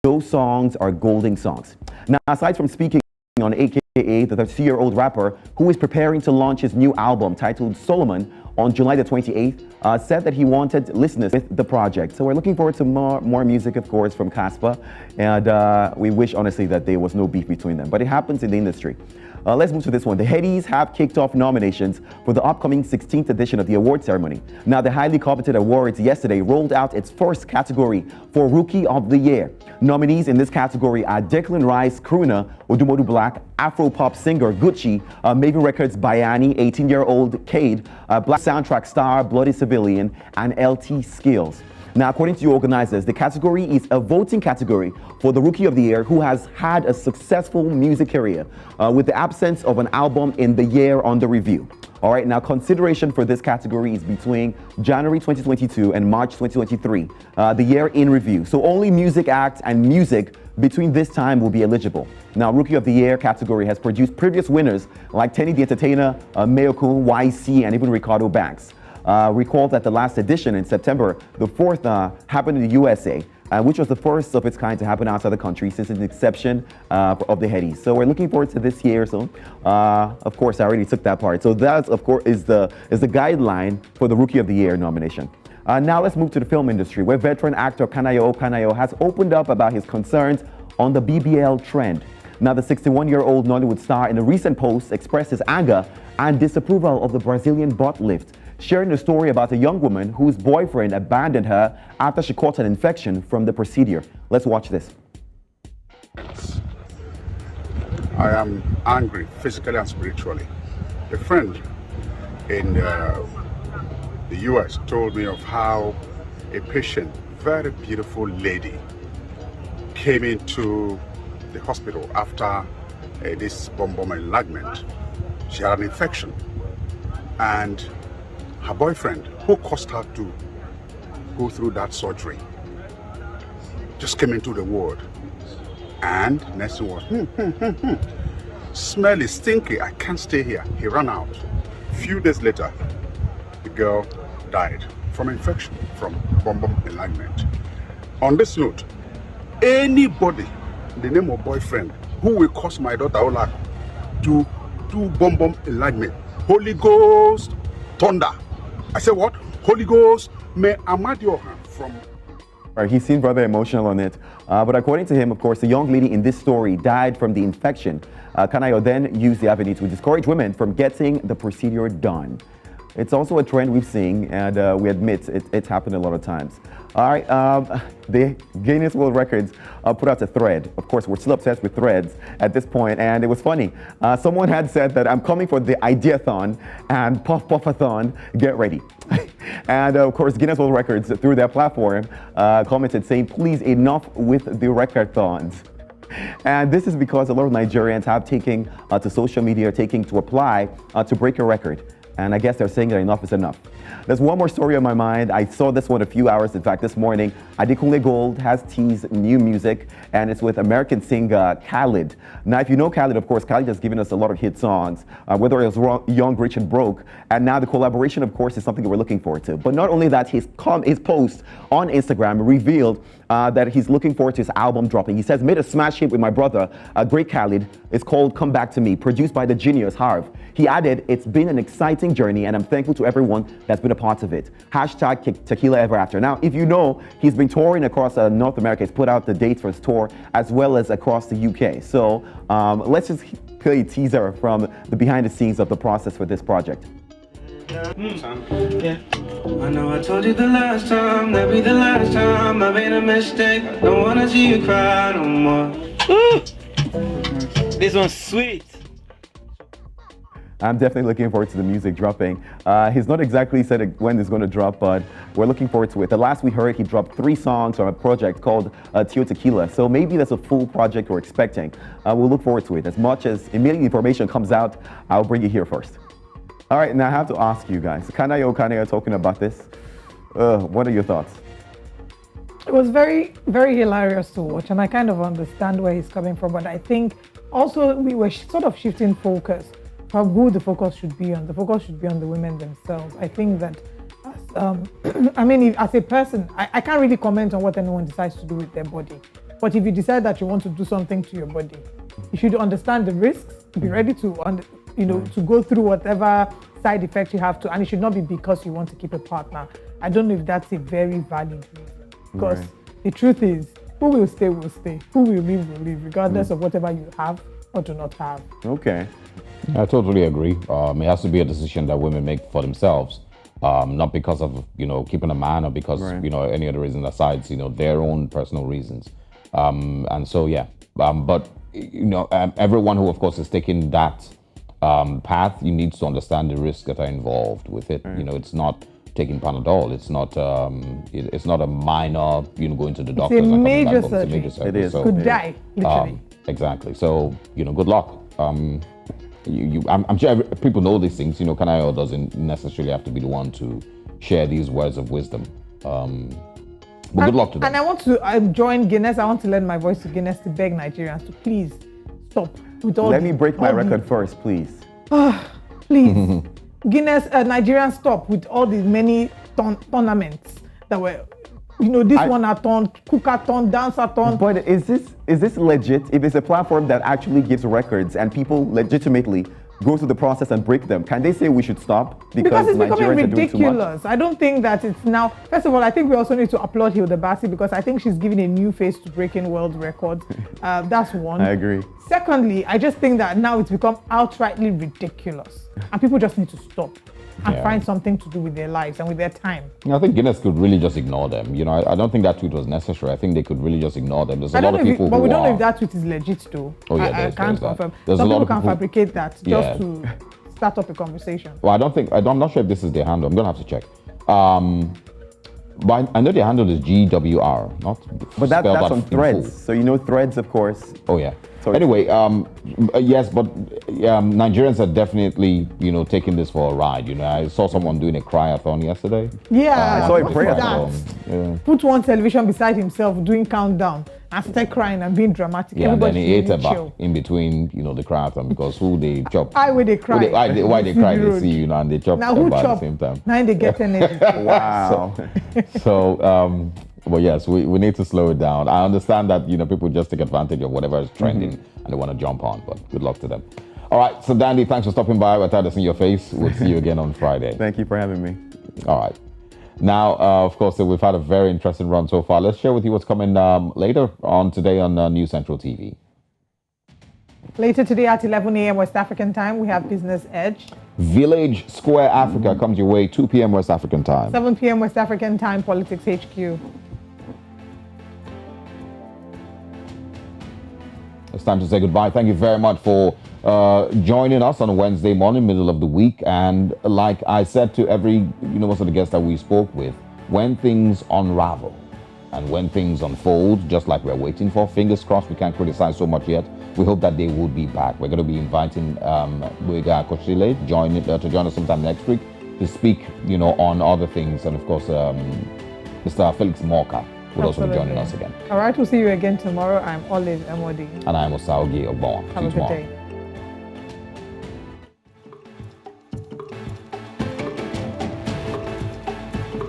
Those songs are golden songs." Now, aside from speaking on AKA, the 32-year-old rapper, who is preparing to launch his new album titled Solomon on July the 28th, said that he wanted listeners with the project. So we're looking forward to more music, of course, from Cassper, and we wish, honestly, that there was no beef between them. But it happens in the industry. Let's move to this one. The Headies have kicked off nominations for the upcoming 16th edition of the award ceremony. Now, the highly coveted awards yesterday rolled out its first category for Rookie of the Year. Nominees in this category are Declan Rice, crooner Odumodu Black, Afro-pop singer Gucci, Maven Records Bayani, 18-year-old Cade, Black soundtrack star Bloody Civilian, and LT Skills. Now, according to the organizers, the category is a voting category for the Rookie of the Year who has had a successful music career with the absence of an album in the year under review. All right, now consideration for this category is between January 2022 and March 2023, the year in review. So only music acts and music between this time will be eligible. Now, Rookie of the Year category has produced previous winners like Tenny the Entertainer, Mayokun, YC, and even Ricardo Banks. Recall that the last edition in September, the fourth, happened in the USA, which was the first of its kind to happen outside the country since its inception of the Headies. So we're looking forward to this year. So, of course, I already took that part. So that, of course, is the guideline for the Rookie of the Year nomination. Now let's move to the film industry, where veteran actor Kanayo has opened up about his concerns on the BBL trend. Now, the 61-year-old Nollywood star in a recent post expressed his anger and disapproval of the Brazilian butt lift, sharing a story about a young woman whose boyfriend abandoned her after she caught an infection from the procedure. Let's watch this. I am angry, physically and spiritually. A friend in the US told me of how a patient, very beautiful lady, came into the hospital after this bomb enlargement. She had an infection, and her boyfriend, who caused her to go through that surgery, just came into the ward, and next thing was, smelly, stinky, I can't stay here. He ran out. A few days later, the girl died from infection, from bomb enlargement. On this note, anybody, the name of boyfriend, who will cause my daughter Ola to do bomb enlargement, Holy Ghost, thunder. I said what? Holy Ghost, may Amadio from... Right, he seemed rather emotional on it. But according to him, of course, the young lady in this story died from the infection. Kanayo then used the avenue to discourage women from getting the procedure done. It's also a trend we've seen, and we admit it's happened a lot of times. All right, the Guinness World Records put out a thread. Of course, we're still obsessed with threads at this point, and it was funny. Someone had said that I'm coming for the Ideathon and Puff Puffathon, get ready. And of course, Guinness World Records, through their platform, commented saying, please, enough with the recordathons. And this is because a lot of Nigerians have taken to social media, taking to apply to break a record. And I guess they're saying that enough is enough. There's one more story on my mind. I saw this one a few hours, in fact, this morning. Adekunle Gold has teased new music, and it's with American singer Khalid. Now, if you know Khalid, of course, Khalid has given us a lot of hit songs, whether it was Young, Rich, and Broke. And now the collaboration, of course, is something that we're looking forward to. But not only that, his post on Instagram revealed that he's looking forward to his album dropping. He says, made a smash hit with my brother, great Khalid. It's called Come Back to Me, produced by the genius Harv. He added, it's been an exciting journey, and I'm thankful to everyone that's been a part of it. Hashtag Tequila Ever After. Now, if you know, he's been touring across North America. He's put out the dates for his tour, as well as across the UK. So let's just play a teaser from the behind the scenes of the process for this project. I know I told you the last time, that'll be the last time I made a mistake. I don't wanna see you cry no more. This one's sweet. I'm definitely looking forward to the music dropping. He's not exactly said when it's going to drop, but we're looking forward to it. The last we heard, he dropped 3 songs on a project called Tio Tequila. So maybe that's a full project we're expecting. We'll look forward to it. As much as immediate information comes out, I'll bring it here first. All right, now I have to ask you guys, Kanayo talking about this. What are your thoughts? It was very, very hilarious to watch, and I kind of understand where he's coming from, but I think also we were sort of shifting focus from who the focus should be on. The focus should be on the women themselves. I think that, I mean, as a person, I can't really comment on what anyone decides to do with their body. But if you decide that you want to do something to your body, you should understand the risks, be ready to, to go through whatever side effects you have to, and it should not be because you want to keep a partner. I don't know if that's a very valid reason, because the truth is, who will stay, who will leave, regardless of whatever you have or do not have. Okay. I totally agree. It has to be a decision that women make for themselves, not because of keeping a man or because any other reason aside their own personal reasons. And so but everyone who of course is taking that path, you need to understand the risks that are involved with it. It's not taking Panadol. It's not a minor going to the doctor. It's a major surgery. It's a major surgery. It is. So, could die literally. Exactly. So good luck. I'm sure people know these things. Kanayo doesn't necessarily have to be the one to share these words of wisdom. But good luck to them. And I want to join Guinness. I want to lend my voice to Guinness to beg Nigerians to please stop with all. Let me break my record first, please. Please, Guinness, Nigerians, stop with all these many tournaments that were. This one-a-thon, cook-a-thon, dance-a-thon. But is this legit? If it's a platform that actually gives records and people legitimately go through the process and break them, can they say we should stop because it's becoming Nigerians ridiculous? I don't think that it's now. First of all, I think we also need to applaud Hilda Basi because I think she's giving a new face to breaking world records. That's one. I agree. Secondly, I just think that now it's become outrightly ridiculous, and people just need to stop and find something to do with their lives and with their time. I think Guinness could really just ignore them. I don't think that tweet was necessary. I think they could really just ignore them. There's a lot of people but we don't know if that tweet is legit though. Oh yeah, I can't confirm. There's Some a lot people of can fabricate that just to start up a conversation. Well, I'm not sure if this is their handle. I'm gonna have to check. But I know their handle is GWR, not. But that's on Threads. So Threads, of course. Oh yeah. So anyway, yes, but Nigerians are definitely taking this for a ride. I saw someone doing a cry-a-thon yesterday. Yeah, I saw a prayer. Put one television beside himself doing countdown and started crying and being dramatic. Yeah, and then he ate about in between, the cry-a-thon because who they chop. Why they cry? Why they cry? They see and they chop now who at chop? the same time. Now they get energy. Wow. Well, yes, we need to slow it down. I understand that, people just take advantage of whatever is trending and they want to jump on, but good luck to them. All right, so Dandy, thanks for stopping by. We're tired of seeing your face. We'll see you again on Friday. Thank you for having me. All right. Now, of course, we've had a very interesting run so far. Let's share with you what's coming later on today on News Central TV. Later today at 11 a.m. West African time, we have Business Edge. Village Square Africa comes your way, 2 p.m. West African time. 7 p.m. West African time, Politics HQ. It's time to say goodbye. Thank you very much for joining us on a Wednesday morning, middle of the week. And like I said to every, most of the guests that we spoke with, when things unravel and when things unfold, just like we're waiting for, fingers crossed, we can't criticize so much yet. We hope that they will be back. We're going to be inviting Boyega Koshile to join us sometime next week to speak, on other things. And of course, Mr. Felix Morka will also be joining us again. All right, we'll see you again tomorrow. I'm Olive Emodi. And I'm Osaogi Ogbon. Have a good day.